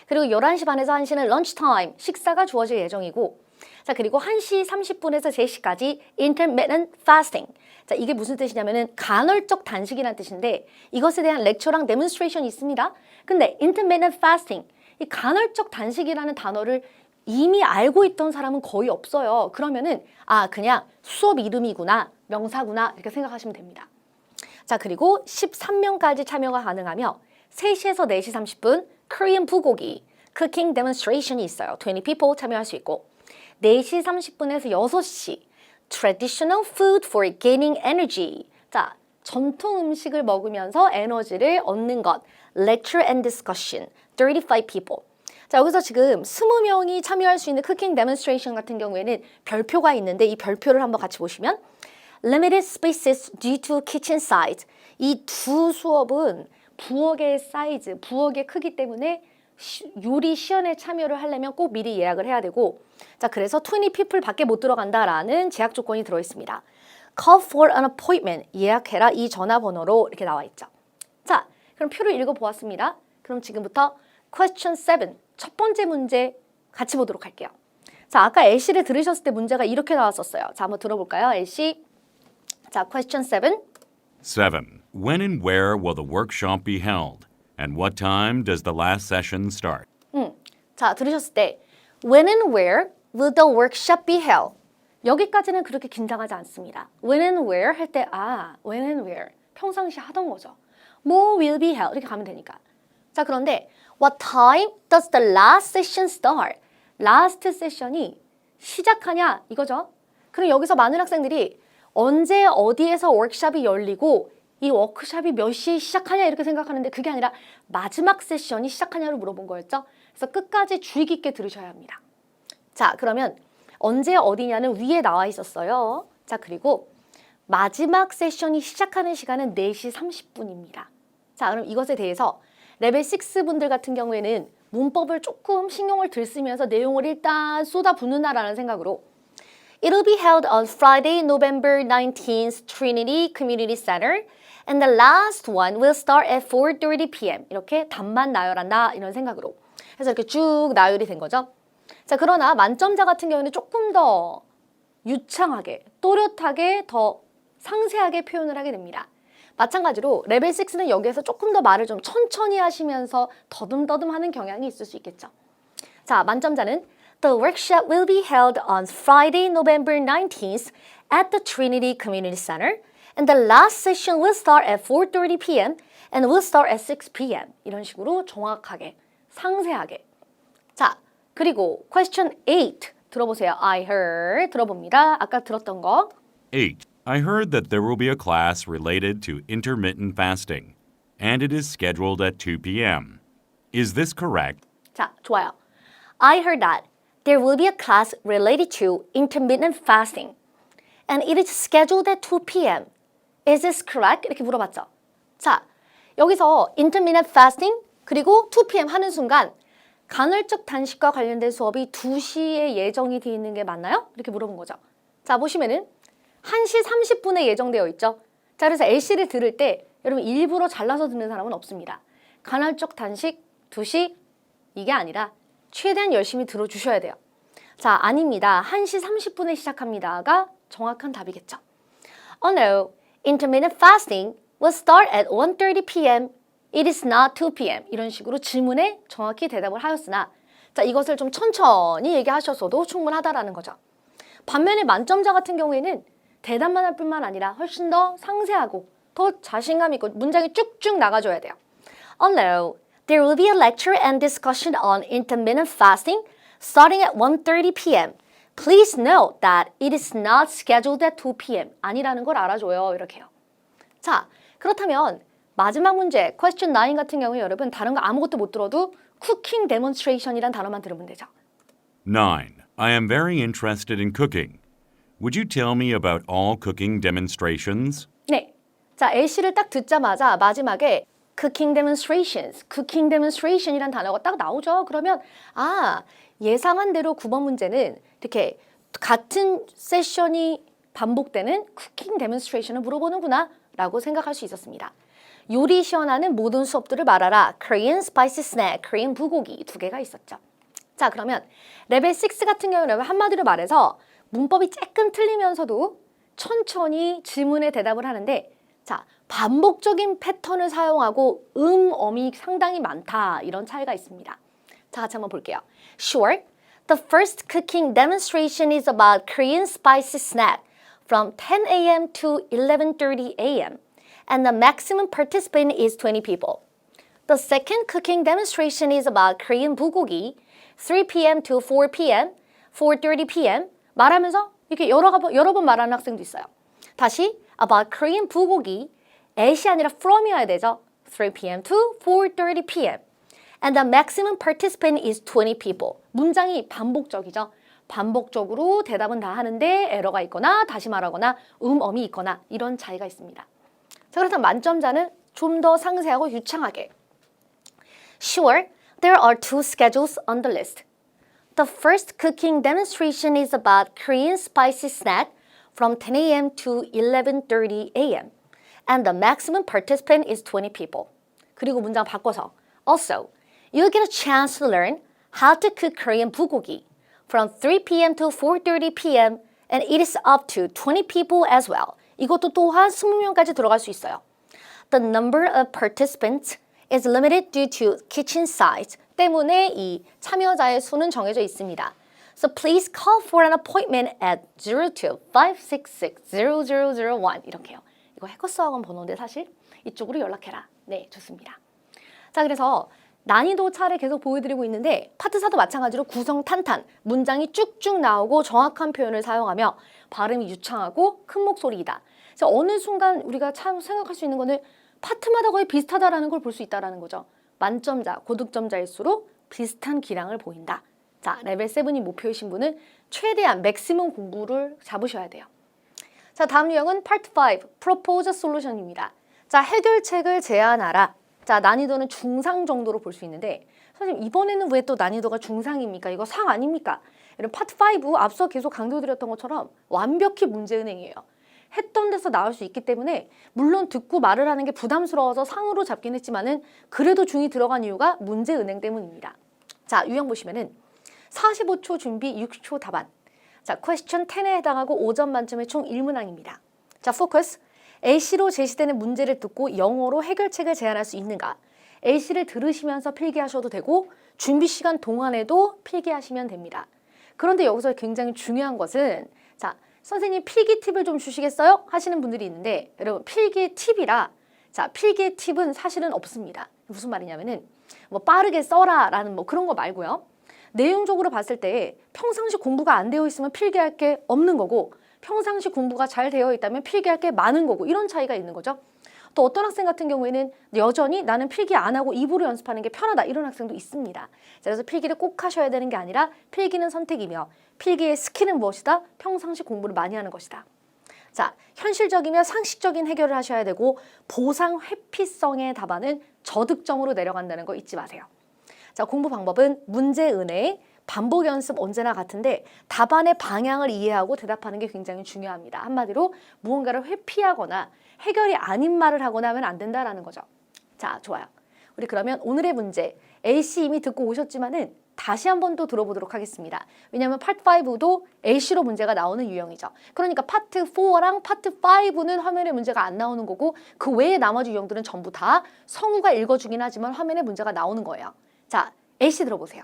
그리고 11시 반에서 1시는 lunch time, 식사가 주어질 예정이고 자, 그리고 1시 30분에서 3시까지 intermittent fasting. 자, 이게 무슨 뜻이냐면은 간헐적 단식이라는 뜻인데 이것에 대한 렉처랑 데몬스트레이션이 있습니다. 근데 intermittent fasting, 이 간헐적 단식이라는 단어를 이미 알고 있던 사람은 거의 없어요. 그러면은 그냥 수업 이름이구나, 명사구나 이렇게 생각하시면 됩니다. 자, 그리고 13명까지 참여가 가능하며 3시에서 4시 30분 Korean 불고기 Cooking Demonstration이 있어요. 20 people 참여할 수 있고 4시 30분에서 6시 Traditional Food for Gaining Energy. 자, 전통 음식을 먹으면서 에너지를 얻는 것 Lecture and Discussion 35 people. 자, 여기서 지금 20명이 참여할 수 있는 쿠킹 데몬스트레이션 같은 경우에는 별표가 있는데 이 별표를 한번 같이 보시면 Limited spaces due to kitchen size. 이 두 수업은 부엌의 사이즈, 부엌의 크기 때문에 요리 시연에 참여를 하려면 꼭 미리 예약을 해야 되고 자, 그래서 20 people 밖에 못 들어간다라는 제약 조건이 들어있습니다. Call for an appointment. 예약해라 이 전화번호로 이렇게 나와 있죠. 자, 그럼 표를 읽어보았습니다. 그럼 지금부터 question 7. 첫 번째 문제 같이 보도록 할게요. 자, 아까 LC를 들으셨을 때 문제가 이렇게 나왔었어요. 자, 한번 들어볼까요? LC. 자, question 7. 7. When and where will the workshop be held? And what time does the last session start? 자, 들으셨을 때 when and where will the workshop be held? 여기까지는 그렇게 긴장하지 않습니다. when and where 할 때 when and where 평상시 하던 거죠. 뭐 will be held 이렇게 가면 되니까. 자, 그런데 What time does the last session start? last session이 시작하냐 이거죠. 그럼 여기서 많은 학생들이 언제 어디에서 워크숍이 열리고 이 워크숍이 몇 시에 시작하냐 이렇게 생각하는데 그게 아니라 마지막 세션이 시작하냐로 물어본 거였죠. 그래서 끝까지 주의 깊게 들으셔야 합니다. 자, 그러면 언제 어디냐는 위에 나와 있었어요. 자, 그리고 마지막 세션이 시작하는 시간은 4시 30분입니다. 자, 그럼 이것에 대해서 레벨 6 분들 같은 경우에는 문법을 조금 신경을 들 쓰면서 내용을 일단 쏟아붓는다라는 생각으로 It'll be held on Friday, November 19th, Trinity Community Center, and the last one will start at 4:30 p.m. 이렇게 답만 나열한다 이런 생각으로 해서 이렇게 쭉 나열이 된 거죠. 자, 그러나 만점자 같은 경우는 조금 더 유창하게, 또렷하게, 더 상세하게 표현을 하게 됩니다. 마찬가지로 레벨 6는 여기에서 조금 더 말을 좀 천천히 하시면서 더듬더듬 하는 경향이 있을 수 있겠죠. 자, 만점자는 The workshop will be held on Friday, November 19th at the Trinity Community Center and the last session will start at 4:30 p.m. and will start at 6 p.m. 이런 식으로 정확하게, 상세하게. 자, 그리고 question 8 들어보세요. I heard 들어봅니다. 아까 들었던 거. 8. I heard that there will be a class related to intermittent fasting, and it is scheduled at 2 p.m. Is this correct? 자, 좋아요. I heard that there will be a class related to intermittent fasting and it is scheduled at 2 p.m. Is this correct? 이렇게 물어봤죠. 자, 여기서 intermittent fasting 그리고 2 p.m. 하는 순간 간헐적 단식과 관련된 수업이 2시에 예정이 되어 있는 게 맞나요? 이렇게 물어본 거죠. 자, 보시면은 1시 30분에 예정되어 있죠. 자, 그래서 LC를 들을 때 여러분 일부러 잘라서 듣는 사람은 없습니다. 간헐적 단식 2시 이게 아니라 최대한 열심히 들어주셔야 돼요. 자, 아닙니다. 1시 30분에 시작합니다가 정확한 답이겠죠. Oh no, intermittent fasting will start at 1:30 p.m. It is not 2 p.m. 이런 식으로 질문에 정확히 대답을 하였으나 자, 이것을 좀 천천히 얘기하셔서도 충분하다라는 거죠. 반면에 만점자 같은 경우에는 대답만 할 뿐만 아니라 훨씬 더 상세하고 더 자신감 있고 문장이 쭉쭉 나가줘야 돼요. Oh no, there will be a lecture and discussion on intermittent fasting starting at 1:30 p.m. Please note that it is not scheduled at 2 p.m. 아니라는 걸 알아줘요. 이렇게요. 자, 그렇다면 마지막 문제, question 9 같은 경우에 여러분 다른 거 아무것도 못 들어도 cooking demonstration이란 단어만 들으면 되죠. 9. I am very interested in cooking. Would you tell me about all cooking demonstrations? 네. 자, LC를 딱 듣자마자 마지막에 cooking demonstration이란 단어가 딱 나오죠. 그러면 아, 예상한 대로 9번 문제는 이렇게 같은 세션이 반복되는 cooking demonstration을 물어보는구나 라고 생각할 수 있었습니다. 요리 시연하는 모든 수업들을 말하라. Korean spicy snack, Korean 불고기 두 개가 있었죠. 자, 그러면 레벨 6 같은 경우는 한마디로 말해서 문법이 조금 틀리면서도 천천히 질문에 대답을 하는데 자, 반복적인 패턴을 사용하고 어미 상당히 많다. 이런 차이가 있습니다. 자, 같이 한번 볼게요. Sure, the first cooking demonstration is about Korean spicy snack from 10 a.m. to 11:30 a.m. and the maximum participant is 20 people. The second cooking demonstration is about Korean bulgogi, 3 p.m. to 4 p.m., 4:30 p.m. 말하면서 이렇게 여러 번 말하는 학생도 있어요. 다시 about Korean bulgogi, at이 아니라 from이어야 되죠. 3 p.m. to 4:30 p.m. And the maximum participant is 20 people. 문장이 반복적이죠. 반복적으로 대답은 다 하는데 에러가 있거나 다시 말하거나 어미 있거나 이런 차이가 있습니다. 자, 그렇다면 만점자는 좀 더 상세하고 유창하게. Sure, there are two schedules on the list. The first cooking demonstration is about Korean spicy snack from 10 a.m. to 11:30 a.m. And the maximum participant is 20 people. 그리고 문장 바꿔서 Also, you'll get a chance to learn how to cook Korean bulgogi from 3 p.m. to 4:30 p.m. and it is up to 20 people as well. 이것도 또한 20명까지 들어갈 수 있어요. The number of participants is limited due to kitchen size 때문에 이 참여자의 수는 정해져 있습니다. So please call for an appointment at 02-566-0001 이렇게요. 이거 해커스학원 번호인데 사실 이쪽으로 연락해라. 네, 좋습니다. 자, 그래서 난이도 차를 계속 보여드리고 있는데 파트 4도 마찬가지로 구성 탄탄, 문장이 쭉쭉 나오고 정확한 표현을 사용하며 발음이 유창하고 큰 목소리이다. 그래서 어느 순간 우리가 참 생각할 수 있는 거는 파트마다 거의 비슷하다라는 걸 볼 수 있다는 거죠. 만점자, 고득점자일수록 비슷한 기량을 보인다. 자, 레벨 7이 목표이신 분은 최대한 맥시멈 공부를 잡으셔야 돼요. 자, 다음 유형은 파트 5, Propose a Solution입니다. 자, 해결책을 제안하라. 자, 난이도는 중상 정도로 볼 수 있는데 선생님 이번에는 왜 또 난이도가 중상입니까? 이거 상 아닙니까? 이런 파트 5 앞서 계속 강조드렸던 것처럼 완벽히 문제은행이에요. 했던 데서 나올 수 있기 때문에 물론 듣고 말을 하는 게 부담스러워서 상으로 잡긴 했지만은 그래도 중이 들어간 이유가 문제은행 때문입니다. 자, 유형 보시면은 45초 준비 60초 답안. 자, 퀘스천 10에 해당하고 5점 만점의 총 1문항입니다. 자, 포커스. A씨로 제시되는 문제를 듣고 영어로 해결책을 제안할 수 있는가? A씨를 들으시면서 필기하셔도 되고 준비 시간 동안에도 필기하시면 됩니다. 그런데 여기서 굉장히 중요한 것은 자, 선생님 필기 팁을 좀 주시겠어요? 하시는 분들이 있는데 여러분 필기의 팁이라 자, 필기의 팁은 사실은 없습니다. 무슨 말이냐면은 뭐 빠르게 써라 라는 뭐 그런 거 말고요. 내용적으로 봤을 때 평상시 공부가 안 되어 있으면 필기할 게 없는 거고 평상시 공부가 잘 되어 있다면 필기할 게 많은 거고 이런 차이가 있는 거죠. 또 어떤 학생 같은 경우에는 여전히 나는 필기 안 하고 입으로 연습하는 게 편하다 이런 학생도 있습니다. 자, 그래서 필기를 꼭 하셔야 되는 게 아니라 필기는 선택이며 필기의 스킬은 무엇이다? 평상시 공부를 많이 하는 것이다. 자, 현실적이며 상식적인 해결을 하셔야 되고 보상 회피성의 답안은 저득점으로 내려간다는 거 잊지 마세요. 자, 공부 방법은 문제 은혜, 반복 연습 언제나 같은데 답안의 방향을 이해하고 대답하는 게 굉장히 중요합니다. 한마디로 무언가를 회피하거나 해결이 아닌 말을 하거나 하면 안 된다라는 거죠. 자, 좋아요. 우리 그러면 오늘의 문제 A씨 이미 듣고 오셨지만은 다시 한 번 더 들어보도록 하겠습니다. 왜냐하면 파트 5도 A씨로 문제가 나오는 유형이죠. 그러니까 파트 4랑 파트 5는 화면에 문제가 안 나오는 거고 그 외에 나머지 유형들은 전부 다 성우가 읽어주긴 하지만 화면에 문제가 나오는 거예요. 자, A씨 들어보세요.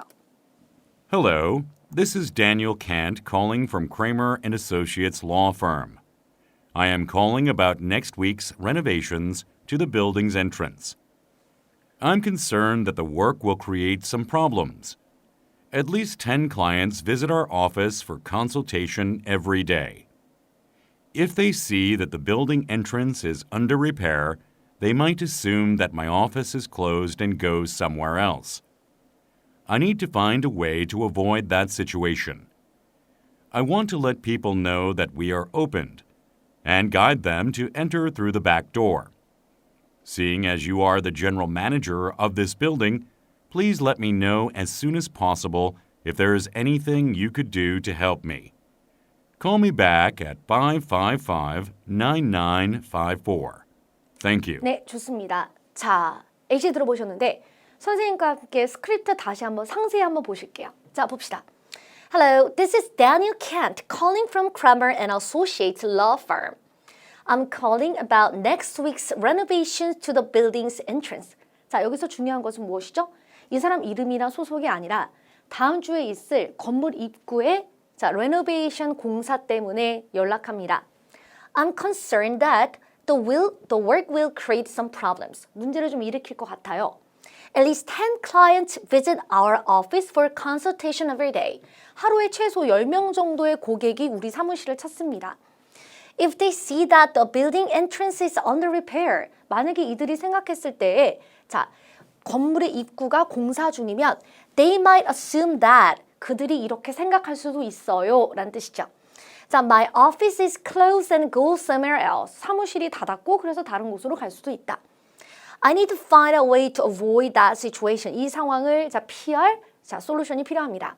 Hello, this is Daniel Kant calling from Kramer and Associates Law Firm. I am calling about next week's renovations to the building's entrance. I'm concerned that the work will create some problems. At least 10 clients visit our office for consultation every day. If they see that the building entrance is under repair, they might assume that my office is closed and go somewhere else. I need to find a way to avoid that situation. I want to let people know that we are opened and guide them to enter through the back door. Seeing as you are the general manager of this building, please let me know as soon as possible if there is anything you could do to help me. Call me back at 555-9954. Thank you. 네, 좋습니다. 자, A씨 들어보셨는데 선생님과 함께 스크립트 다시 한번 상세히 한번 보실게요. 자, 봅시다. Hello, this is Daniel Kant calling from Kramer and Associates Law Firm. I'm calling about next week's renovations to the building's entrance. 자, 여기서 중요한 것은 무엇이죠? 이 사람 이름이나 소속이 아니라 다음 주에 있을 건물 입구에 자, 레노베이션 공사 때문에 연락합니다. I'm concerned that the work will create some problems. 문제를 좀 일으킬 것 같아요. At least 10 clients visit our office for consultation every day. 하루에 최소 10명 정도의 고객이 우리 사무실을 찾습니다. If they see that the building entrance is under repair. 만약에 이들이 생각했을 때에 자, 건물의 입구가 공사 중이면 they might assume that 그들이 이렇게 생각할 수도 있어요 라는 뜻이죠. 자, my office is closed and go somewhere else. 사무실이 닫았고 그래서 다른 곳으로 갈 수도 있다. I need to find a way to avoid that situation. 이 상황을 자, 피할 자, 솔루션이 필요합니다.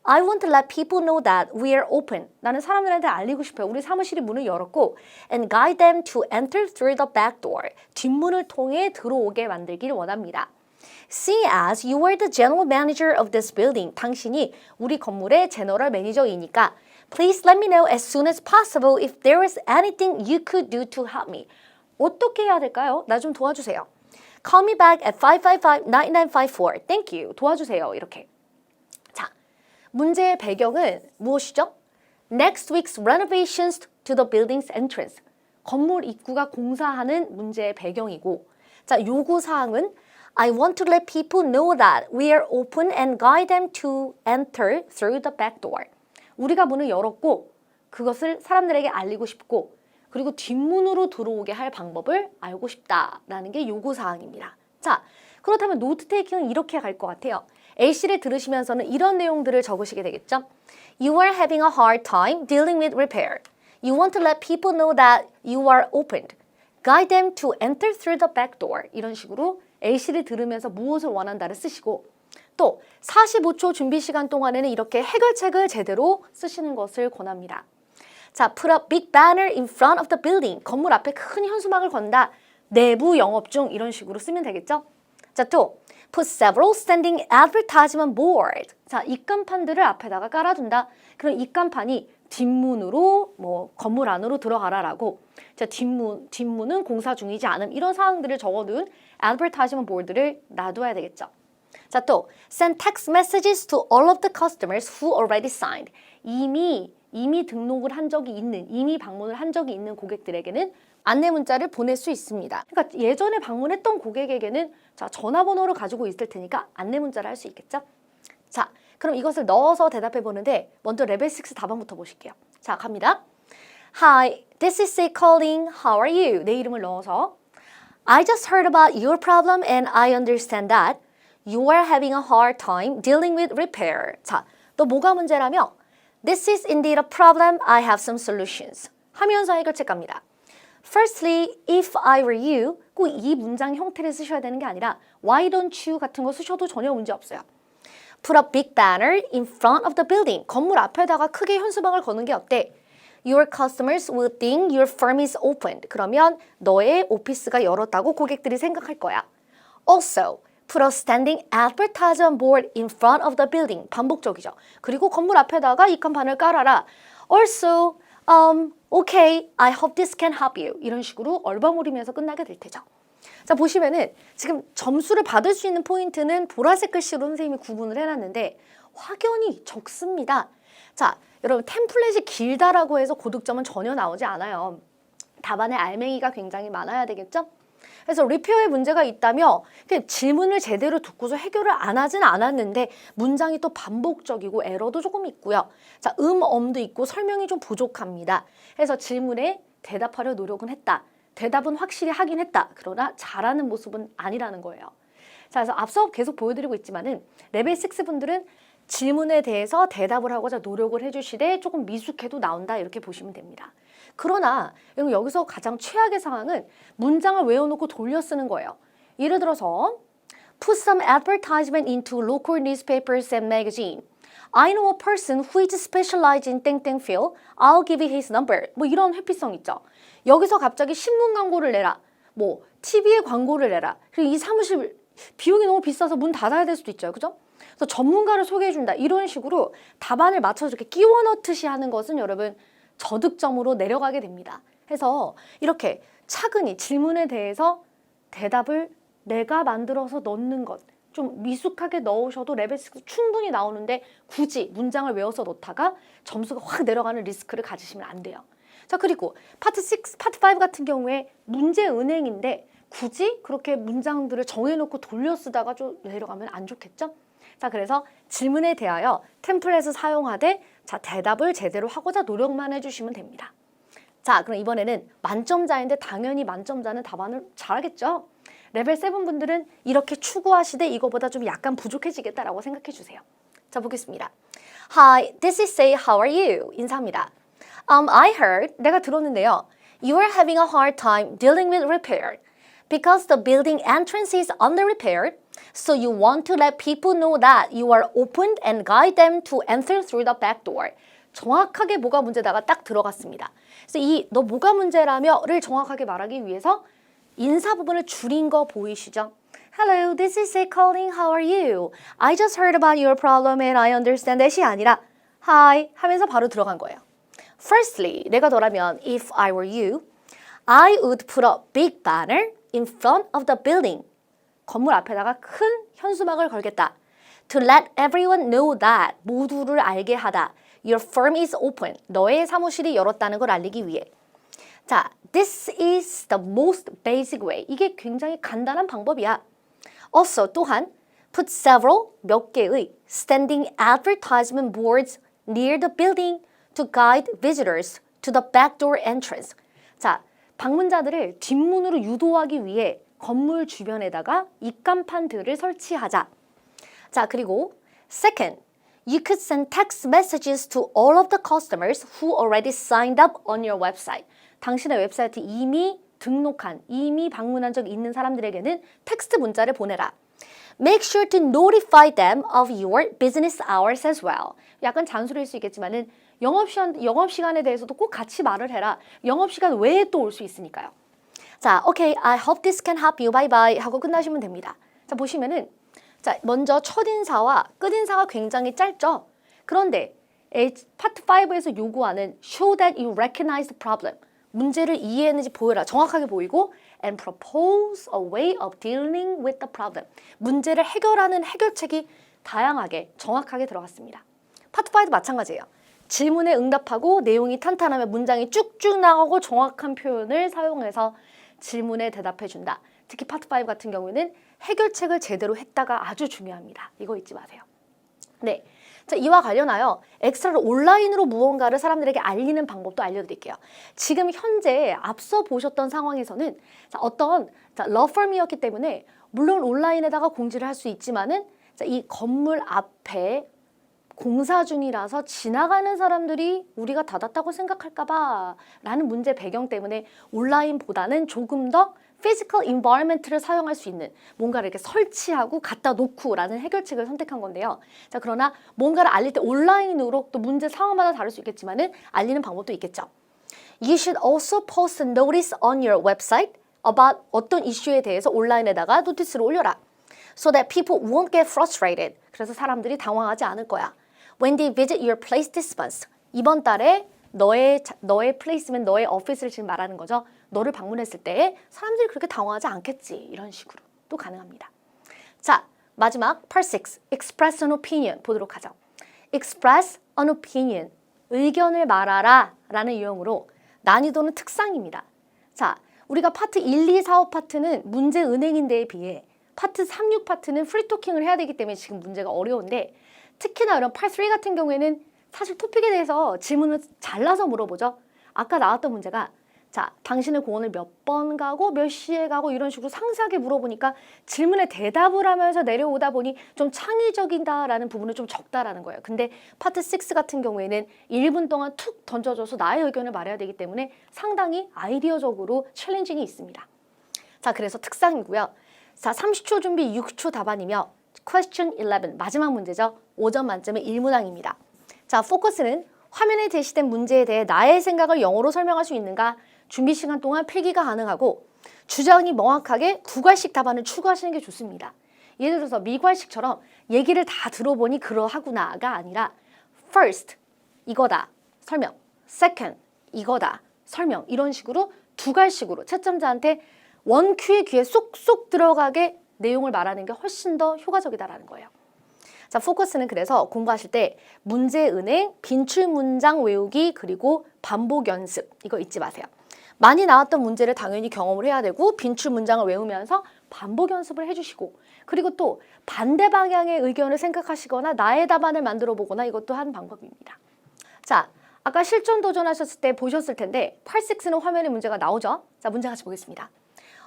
I want to let people know that we are open. 나는 사람들한테 알리고 싶어요. 우리 사무실이 문을 열었고 and guide them to enter through the back door. 뒷문을 통해 들어오게 만들길 원합니다. See as you are the general manager of this building. 당신이 우리 건물의 제너럴 매니저이니까 Please let me know as soon as possible if there is anything you could do to help me. 어떻게 해야 될까요? 나 좀 도와주세요. Call me back at 555-9954. Thank you. 도와주세요. 이렇게. 자, 문제의 배경은 무엇이죠? Next week's renovations to the building's entrance. 건물 입구가 공사하는 문제의 배경이고 자, 요구사항은 I want to let people know that we are open and guide them to enter through the back door. 우리가 문을 열었고 그것을 사람들에게 알리고 싶고 그리고 뒷문으로 들어오게 할 방법을 알고 싶다라는 게 요구사항입니다. 자, 그렇다면 노트 테이킹은 이렇게 갈 것 같아요. A씨를 들으시면서는 이런 내용들을 적으시게 되겠죠. You are having a hard time dealing with repair. You want to let people know that you are opened. Guide them to enter through the back door. 이런 식으로 A씨를 들으면서 무엇을 원한다를 쓰시고 또 45초 준비 시간 동안에는 이렇게 해결책을 제대로 쓰시는 것을 권합니다. 자, put a big banner in front of the building. 건물 앞에 큰 현수막을 건다. 내부 영업 중 이런 식으로 쓰면 되겠죠? 자, 또 put several standing advertisement board. 자, 입간판들을 앞에다가 깔아둔다. 그럼 입간판이 뒷문으로 뭐 건물 안으로 들어가라라고. 자, 뒷문은 공사 중이지 않음. 이런 사항들을 적어둔 advertisement board를 놔둬야 되겠죠. 자, 또 send text messages to all of the customers who already signed. 이미 등록을 한 적이 있는, 이미 방문을 한 적이 있는 고객들에게는 안내 문자를 보낼 수 있습니다. 그러니까 예전에 방문했던 고객에게는 자, 전화번호를 가지고 있을 테니까 안내 문자를 할 수 있겠죠? 자, 그럼 이것을 넣어서 대답해 보는데 먼저 레벨 6 답안부터 보실게요. 자, 갑니다. Hi, this is C calling. How are you? 내 이름을 넣어서 I just heard about your problem and I understand that you are having a hard time dealing with repair. 자, 너 뭐가 문제라며? This is indeed a problem. I have some solutions. 하면서 해결책 갑니다. Firstly, if I were you, 꼭 이 문장 형태를 쓰셔야 되는 게 아니라 Why don't you 같은 거 쓰셔도 전혀 문제 없어요. Put a big banner in front of the building. 건물 앞에다가 크게 현수막을 거는 게 어때? Your customers will think your firm is opened. 그러면 너의 오피스가 열었다고 고객들이 생각할 거야. Also, put a standing advertisement board in front of the building. 반복적이죠. 그리고 건물 앞에다가 이 간판을 깔아라. Also, okay, I hope this can help you. 이런 식으로 얼버무리면서 끝나게 될 테죠. 자, 보시면은 지금 점수를 받을 수 있는 포인트는 보라색 글씨로 선생님이 구분을 해놨는데 확연히 적습니다. 자, 여러분 템플릿이 길다라고 해서 고득점은 전혀 나오지 않아요. 답안에 알맹이가 굉장히 많아야 되겠죠? 그래서 리페어에 문제가 있다며 질문을 제대로 듣고서 해결을 안 하진 않았는데 문장이 또 반복적이고 에러도 조금 있고요. 자, 엄도 있고 설명이 좀 부족합니다. 그래서 질문에 대답하려 노력은 했다. 대답은 확실히 하긴 했다. 그러나 잘하는 모습은 아니라는 거예요. 자, 그래서 앞서 계속 보여드리고 있지만은 레벨 6 분들은 질문에 대해서 대답을 하고자 노력을 해주시되 조금 미숙해도 나온다 이렇게 보시면 됩니다. 그러나 여기서 가장 최악의 상황은 문장을 외워놓고 돌려 쓰는 거예요. 예를 들어서 Put some advertisement into local newspapers and magazine. I know a person who is specialized in 땡땡 field. I'll give you his number. 뭐 이런 회피성 있죠. 여기서 갑자기 신문 광고를 내라. 뭐 TV에 광고를 내라. 그리고 이 사무실 비용이 너무 비싸서 문 닫아야 될 수도 있죠. 그죠? 그래서 전문가를 소개해준다. 이런 식으로 답안을 맞춰서 이렇게 끼워 넣듯이 하는 것은 여러분 저득점으로 내려가게 됩니다. 해서 이렇게 차근히 질문에 대해서 대답을 내가 만들어서 넣는 것. 좀 미숙하게 넣으셔도 레벨 6 충분히 나오는데 굳이 문장을 외워서 넣다가 점수가 확 내려가는 리스크를 가지시면 안 돼요. 자, 그리고 파트 6, 파트 5 같은 경우에 문제 은행인데 굳이 그렇게 문장들을 정해놓고 돌려 쓰다가 좀 내려가면 안 좋겠죠? 자, 그래서 질문에 대하여 템플릿을 사용하되 자, 대답을 제대로 하고자 노력만 해주시면 됩니다. 자, 그럼 이번에는 만점자인데 당연히 만점자는 답안을 잘하겠죠? 레벨 7 분들은 이렇게 추구하시되 이거보다 좀 약간 부족해지겠다라고 생각해 주세요. 자, 보겠습니다. Hi, this is Say, how are you? 인사합니다. I heard, 내가 들었는데요. You are having a hard time dealing with repair because the building entrance is under repair. So you want to let people know that you are open and guide them to enter through the back door. 정확하게 뭐가 문제다가 딱 들어갔습니다. 그래서 이 너 뭐가 문제라며를 정확하게 말하기 위해서 인사 부분을 줄인 거 보이시죠? Hello, this is Say calling. How are you? I just heard about your problem and I understand that이 아니라 Hi 하면서 바로 들어간 거예요. Firstly, 내가 너라면 if I were you, I would put a big banner in front of the building. 건물 앞에다가 큰 현수막을 걸겠다. To let everyone know that, 모두를 알게 하다. Your firm is open. 너의 사무실이 열었다는 걸 알리기 위해. 자, this is the most basic way. 이게 굉장히 간단한 방법이야. Also, 또한 put several, 몇 개의 standing advertisement boards near the building to guide visitors to the back door entrance. 자, 방문자들을 뒷문으로 유도하기 위해 건물 주변에다가 입간판들을 설치하자. 자, 그리고 second, you could send text messages to all of the customers who already signed up on your website. 당신의 웹사이트에 이미 등록한, 이미 방문한 적 있는 사람들에게는 텍스트 문자를 보내라. Make sure to notify them of your business hours as well. 약간 잔소리일 수 있겠지만은 영업시간에 대해서도 꼭 같이 말을 해라. 영업시간 외에 또 올 수 있으니까요. 자, okay, I hope this can help you. Bye bye 하고 끝나시면 됩니다. 자, 보시면은 자, 먼저 첫인사와 끝인사가 굉장히 짧죠. 그런데 파트 5에서 요구하는 show that you recognize the problem. 문제를 이해했는지 보여라. 정확하게 보이고 and propose a way of dealing with the problem. 문제를 해결하는 해결책이 다양하게 정확하게 들어갔습니다. 파트 5도 마찬가지예요. 질문에 응답하고 내용이 탄탄하면 문장이 쭉쭉 나가고 정확한 표현을 사용해서 질문에 대답해준다. 특히 파트 5 같은 경우에는 해결책을 제대로 했다가 아주 중요합니다. 이거 잊지 마세요. 네, 자, 이와 관련하여 엑스트라로 온라인으로 무언가를 사람들에게 알리는 방법도 알려드릴게요. 지금 현재 앞서 보셨던 상황에서는 자, 어떤 러펌이었기 때문에 물론 온라인에다가 공지를 할 수 있지만은 자, 이 건물 앞에 공사 중이라서 지나가는 사람들이 우리가 닫았다고 생각할까봐 라는 문제 배경 때문에 온라인보다는 조금 더 physical environment를 사용할 수 있는 뭔가를 이렇게 설치하고 갖다 놓고 라는 해결책을 선택한 건데요. 자, 그러나 뭔가를 알릴 때 온라인으로 또 문제 상황마다 다를 수 있겠지만은 알리는 방법도 있겠죠. You should also post a notice on your website about 어떤 이슈에 대해서 온라인에다가 노티스를 올려라. So that people won't get frustrated. 그래서 사람들이 당황하지 않을 거야. When they visit your place this month. 이번 달에 너의 플레이스면 너의 오피스를 지금 말하는 거죠. 너를 방문했을 때 사람들이 그렇게 당황하지 않겠지. 이런 식으로 또 가능합니다. 자, 마지막 part 6. Express an opinion 보도록 하죠. Express an opinion. 의견을 말하라 라는 유형으로 난이도는 특상입니다. 자, 우리가 파트 1, 2, 4, 5 파트는 문제 은행인데에 비해 파트 3, 6 파트는 프리토킹을 해야 되기 때문에 지금 문제가 어려운데 특히나 이런 파트 3 같은 경우에는 사실 토픽에 대해서 질문을 잘라서 물어보죠. 아까 나왔던 문제가 자, 당신은 공원을 몇 번 가고 몇 시에 가고 이런 식으로 상세하게 물어보니까 질문에 대답을 하면서 내려오다 보니 좀 창의적이다라는 부분은 좀 적다라는 거예요. 근데 파트 6 같은 경우에는 1분 동안 툭 던져줘서 나의 의견을 말해야 되기 때문에 상당히 아이디어적으로 챌린징이 있습니다. 자, 그래서 특상이고요. 자, 30초 준비 6초 답안이며 question 11 마지막 문제죠. 5점 만점의 1문항입니다. 자, 포커스는 화면에 제시된 문제에 대해 나의 생각을 영어로 설명할 수 있는가 준비 시간 동안 필기가 가능하고 주장이 명확하게 9갈씩 답안을 추구하시는 게 좋습니다. 예를 들어서 미괄식처럼 얘기를 다 들어보니 그러하구나가 아니라 first 이거다 설명, second 이거다 설명 이런 식으로 2갈씩으로 채점자한테 원큐의 귀에 쏙쏙 들어가게 내용을 말하는 게 훨씬 더 효과적이다라는 거예요. 자, 포커스는 그래서 공부하실 때 문제 은행, 빈출 문장 외우기 그리고 반복 연습 이거 잊지 마세요. 많이 나왔던 문제를 당연히 경험을 해야 되고 빈출 문장을 외우면서 반복 연습을 해주시고 그리고 또 반대 방향의 의견을 생각하시거나 나의 답안을 만들어 보거나 이것도 한 방법입니다. 자, 아까 실전 도전하셨을 때 보셨을 텐데 Part 6는 화면에 문제가 나오죠. 자, 문제 같이 보겠습니다.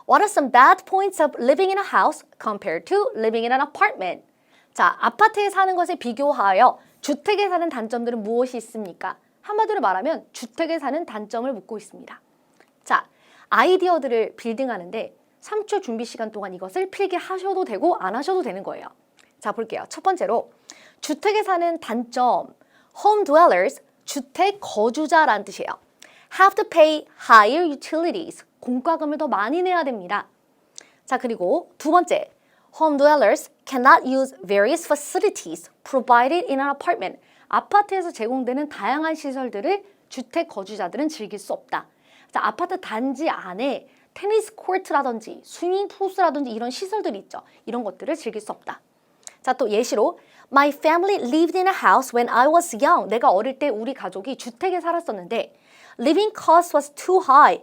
What are some bad points of living in a house compared to living in an apartment? 자, 아파트에 사는 것에 비교하여 주택에 사는 단점들은 무엇이 있습니까? 한마디로 말하면 주택에 사는 단점을 묻고 있습니다. 자, 아이디어들을 빌딩하는데 3초 준비 시간 동안 이것을 필기하셔도 되고 안 하셔도 되는 거예요. 자, 볼게요. 첫 번째로 주택에 사는 단점, home dwellers, 주택 거주자라는 뜻이에요. have to pay higher utilities, 공과금을 더 많이 내야 됩니다. 자, 그리고 두 번째, home dwellers cannot use various facilities provided in an apartment. 아파트에서 제공되는 다양한 시설들을 주택 거주자들은 즐길 수 없다. 자, 아파트 단지 안에 테니스 코트라든지 스위밍 푸스라든지 이런 시설들이 있죠. 이런 것들을 즐길 수 없다. 자, 또 예시로 My family lived in a house when I was young. 내가 어릴 때 우리 가족이 주택에 살았었는데 living cost was too high.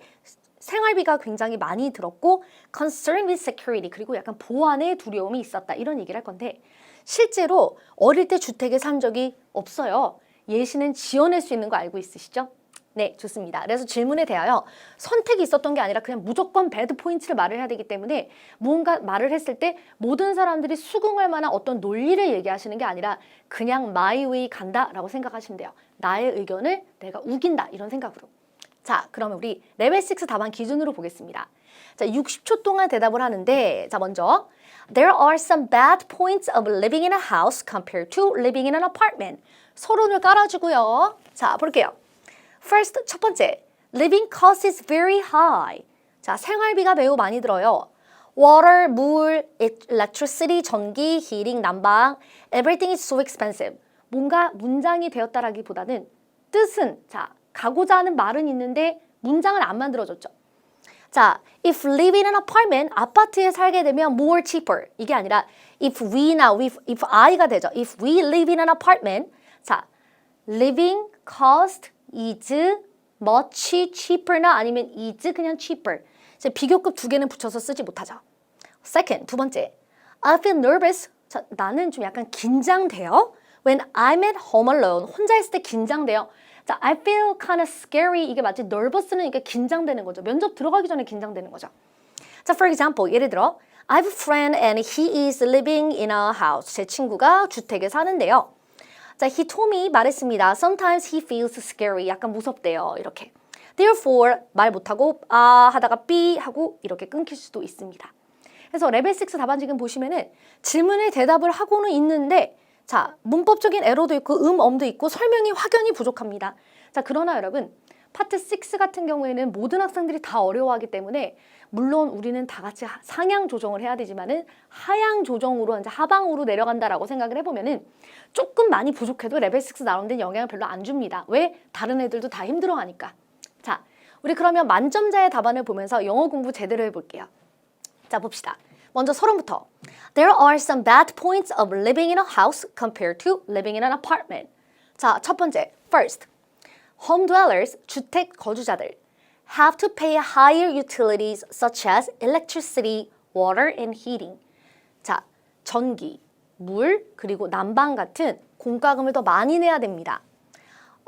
생활비가 굉장히 많이 들었고 concern with security 그리고 약간 보안의 두려움이 있었다. 이런 얘기를 할 건데 실제로 어릴 때 주택에 산 적이 없어요. 예시는 지어낼 수 있는 거 알고 있으시죠? 네, 좋습니다. 그래서 질문에 대하여 선택이 있었던 게 아니라 그냥 무조건 배드 포인트를 말을 해야 되기 때문에 무언가 말을 했을 때 모든 사람들이 수긍할 만한 어떤 논리를 얘기하시는 게 아니라 그냥 my way 간다라고 생각하시면 돼요. 나의 의견을 내가 우긴다 이런 생각으로. 자, 그러면 우리 레벨 6 답안 기준으로 보겠습니다. 자, 60초 동안 대답을 하는데 자, 먼저 There are some bad points of living in a house compared to living in an apartment. 서론을 깔아주고요. 자, 볼게요. First, 첫 번째, living cost is very high. 자, 생활비가 매우 많이 들어요. Water, 물, electricity, 전기, heating, 난방, everything is so expensive. 뭔가 문장이 되었다라기보다는 뜻은, 자, 가고자 하는 말은 있는데 문장을 안 만들어줬죠. 자, if live in an apartment, 아파트에 살게 되면 more cheaper. 이게 아니라 if we나 if I가 되죠. If we live in an apartment, 자, living cost is much cheaper나 아니면 is 그냥 cheaper. 이제 비교급 두 개는 붙여서 쓰지 못하죠. Second, 두 번째. I feel nervous. 자, 나는 좀 약간 긴장돼요. When I'm at home alone, 혼자 있을 때 긴장돼요. 자, I feel kind of scary. 이게 마치 nervous는 이게 긴장되는 거죠. 면접 들어가기 전에 긴장되는 거죠. 자, for example, 예를 들어 I have a friend and he is living in a house. 제 친구가 주택에 사는데요. 자, he told me 말했습니다. Sometimes he feels scary. 약간 무섭대요. 이렇게. Therefore, 말 못하고 하다가 B 하고 이렇게 끊길 수도 있습니다. 그래서 레벨 6 답안 지금 보시면은 질문에 대답을 하고는 있는데 자, 문법적인 에러도 있고 음엄도 있고 설명이 확연히 부족합니다. 자, 그러나 여러분 파트 6 같은 경우에는 모든 학생들이 다 어려워하기 때문에 물론 우리는 다 같이 상향 조정을 해야 되지만은 하향 조정으로 이제 하방으로 내려간다라고 생각을 해보면은 조금 많이 부족해도 레벨 6 나오는 데는 영향을 별로 안 줍니다. 왜? 다른 애들도 다 힘들어하니까. 자, 우리 그러면 만점자의 답안을 보면서 영어 공부 제대로 해볼게요. 자, 봅시다. 먼저 서론부터. There are some bad points of living in a house compared to living in an apartment. 자, 첫 번째. First, home dwellers, 주택 거주자들 have to pay higher utilities such as electricity, water, and heating. 자, 전기, 물, 그리고 난방 같은 공과금을 더 많이 내야 됩니다.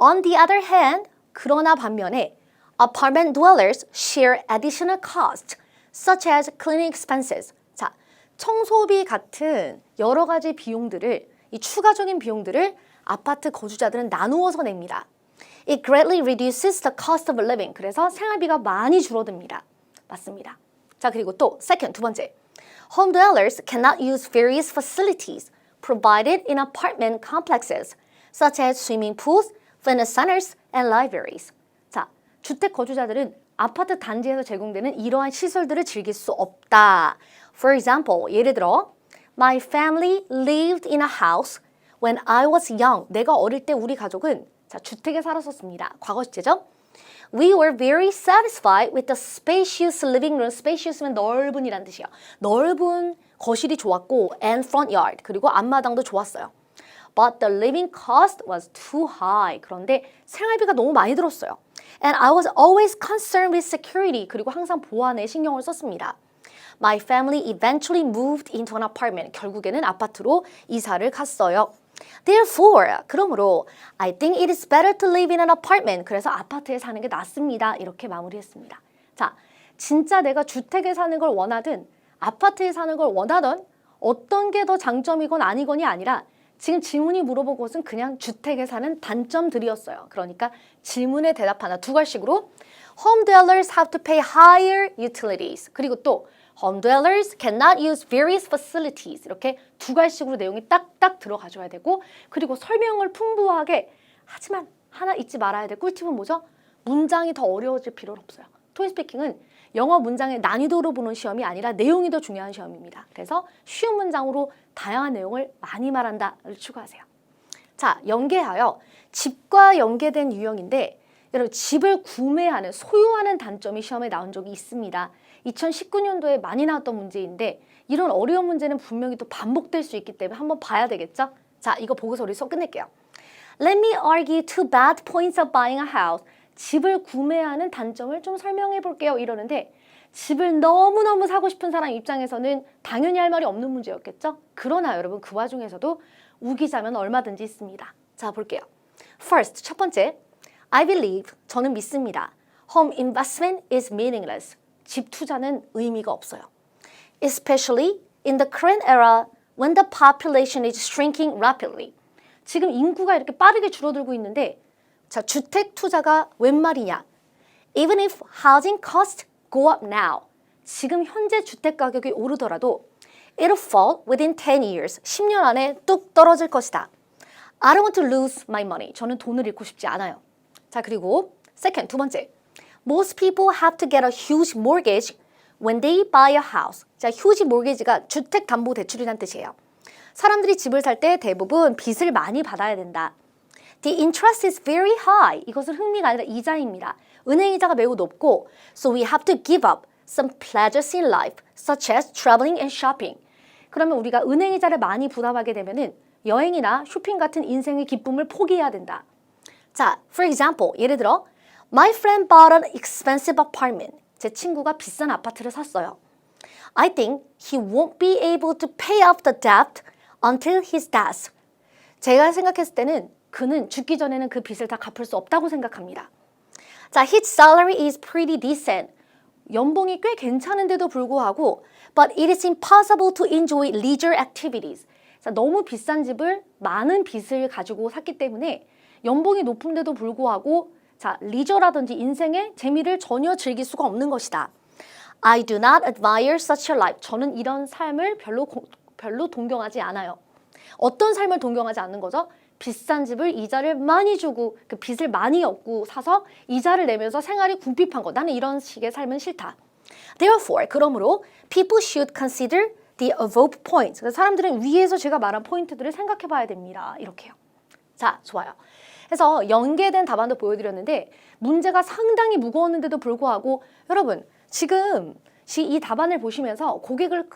On the other hand, 그러나 반면에 apartment dwellers share additional costs such as cleaning expenses. 자, 청소비 같은 여러 가지 비용들을, 이 추가적인 비용들을 아파트 거주자들은 나누어서 냅니다. It greatly reduces the cost of living. 그래서 생활비가 많이 줄어듭니다. 맞습니다. 자, 그리고 또 second, 두 번째. Home dwellers cannot use various facilities provided in apartment complexes such as swimming pools, fitness centers, and libraries. 자, 주택 거주자들은 아파트 단지에서 제공되는 이러한 시설들을 즐길 수 없다. For example, 예를 들어 My family lived in a house when I was young. 내가 어릴 때 우리 가족은 자, 주택에 살았었습니다. 과거 시제죠. We were very satisfied with the spacious living room. spacious면 넓은이란 뜻이에요. 넓은 거실이 좋았고 and front yard. 그리고 앞마당도 좋았어요. But the living cost was too high. 그런데 생활비가 너무 많이 들었어요. And I was always concerned with security. 그리고 항상 보안에 신경을 썼습니다. My family eventually moved into an apartment. 결국에는 아파트로 이사를 갔어요. Therefore, 그러므로 I think it is better to live in an apartment. 그래서 아파트에 사는 게 낫습니다. 이렇게 마무리했습니다. 자, 진짜 내가 주택에 사는 걸 원하든 아파트에 사는 걸 원하던 어떤 게 더 장점이건 아니건이 아니라 지금 질문이 물어본 것은 그냥 주택에 사는 단점들이었어요. 그러니까 질문에 대답하나 두 갈식으로 Home dwellers have to pay higher utilities. 그리고 또 Home dwellers cannot use various facilities. 이렇게 두 갈식으로 내용이 딱딱 들어가줘야 되고 그리고 설명을 풍부하게 하지만 하나 잊지 말아야 될 꿀팁은 뭐죠? 문장이 더 어려워질 필요는 없어요. 토익 스피킹은 영어 문장의 난이도로 보는 시험이 아니라 내용이 더 중요한 시험입니다. 그래서 쉬운 문장으로 다양한 내용을 많이 말한다를 추구하세요. 자, 연계하여 집과 연계된 유형인데 여러분 집을 구매하는, 소유하는 단점이 시험에 나온 적이 있습니다. 2019년도에 많이 나왔던 문제인데 이런 어려운 문제는 분명히 또 반복될 수 있기 때문에 한번 봐야 되겠죠? 자, 이거 보고서 우리 수업 끝낼게요. Let me argue two bad points of buying a house. 집을 구매하는 단점을 좀 설명해 볼게요. 이러는데 집을 너무너무 사고 싶은 사람 입장에서는 당연히 할 말이 없는 문제였겠죠? 그러나 여러분 그 와중에서도 우기자면 얼마든지 있습니다. 자, 볼게요. First, 첫 번째. I believe, 저는 믿습니다. Home investment is meaningless. 집 투자는 의미가 없어요. Especially in the current era when the population is shrinking rapidly. 지금 인구가 이렇게 빠르게 줄어들고 있는데 자, 주택 투자가 웬 말이냐? Even if housing costs go up now. 지금 현재 주택 가격이 오르더라도 it'll fall within 10 years. 10년 안에 뚝 떨어질 것이다. I don't want to lose my money. 저는 돈을 잃고 싶지 않아요. 자, 그리고 second, 두 번째. Most people have to get a huge mortgage when they buy a house. 자, huge mortgage가 주택담보대출이란 뜻이에요. 사람들이 집을 살 때 대부분 빚을 많이 받아야 된다. The interest is very high. 이것은 흥미가 아니라 이자입니다. 은행 이자가 매우 높고 so we have to give up some pleasures in life such as traveling and shopping. 그러면 우리가 은행 이자를 많이 부담하게 되면은 여행이나 쇼핑 같은 인생의 기쁨을 포기해야 된다. 자, for example, 예를 들어 My friend bought an expensive apartment. 제 친구가 비싼 아파트를 샀어요. I think he won't be able to pay off the debt until his death. 제가 생각했을 때는 그는 죽기 전에는 그 빚을 다 갚을 수 없다고 생각합니다. 자, his salary is pretty decent. 연봉이 꽤 괜찮은데도 불구하고 but it is impossible to enjoy leisure activities. 자, 너무 비싼 집을 많은 빚을 가지고 샀기 때문에 연봉이 높은데도 불구하고 자, 리저라든지 인생의 재미를 전혀 즐길 수가 없는 것이다. I do not admire such a life. 저는 이런 삶을 별로 동경하지 않아요. 어떤 삶을 동경하지 않는 거죠? 비싼 집을 이자를 많이 주고 그 빚을 많이 얻고 사서 이자를 내면서 생활이 궁핍한 거. 나는 이런 식의 삶은 싫다. Therefore, 그러므로 people should consider the above points. 그래서 사람들은 위에서 제가 말한 포인트들을 생각해 봐야 됩니다. 이렇게요. 자, 좋아요. 그래서 연계된 답안도 보여드렸는데 문제가 상당히 무거웠는데도 불구하고 여러분 지금 이 답안을 보시면서 고개를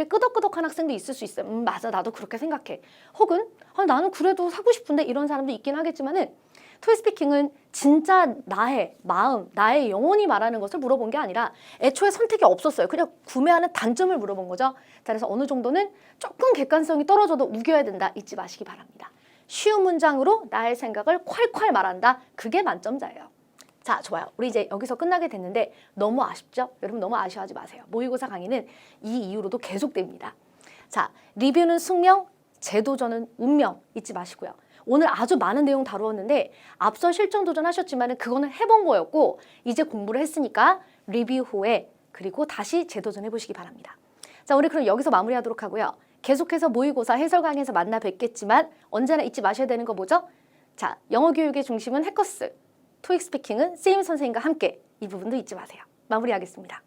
끄덕끄덕한 학생도 있을 수 있어요. 맞아, 나도 그렇게 생각해. 혹은 나는 그래도 사고 싶은데 이런 사람도 있긴 하겠지만은 토익스피킹은 진짜 나의 마음, 나의 영혼이 말하는 것을 물어본 게 아니라 애초에 선택이 없었어요. 그냥 구매하는 단점을 물어본 거죠. 자, 그래서 어느 정도는 조금 객관성이 떨어져도 우겨야 된다. 잊지 마시기 바랍니다. 쉬운 문장으로 나의 생각을 콸콸 말한다. 그게 만점자예요. 자, 좋아요. 우리 이제 여기서 끝나게 됐는데 너무 아쉽죠? 여러분 너무 아쉬워하지 마세요. 모의고사 강의는 이 이후로도 계속됩니다. 자, 리뷰는 숙명, 재도전은 운명 잊지 마시고요. 오늘 아주 많은 내용 다루었는데 앞서 실전 도전하셨지만 그거는 해본 거였고 이제 공부를 했으니까 리뷰 후에 그리고 다시 재도전 해보시기 바랍니다. 자, 우리 그럼 여기서 마무리하도록 하고요. 계속해서 모의고사 해설 강의에서 만나 뵙겠지만 언제나 잊지 마셔야 되는 거 뭐죠? 자, 영어 교육의 중심은 해커스, 토익 스피킹은 쌤 선생님과 함께 이 부분도 잊지 마세요. 마무리하겠습니다.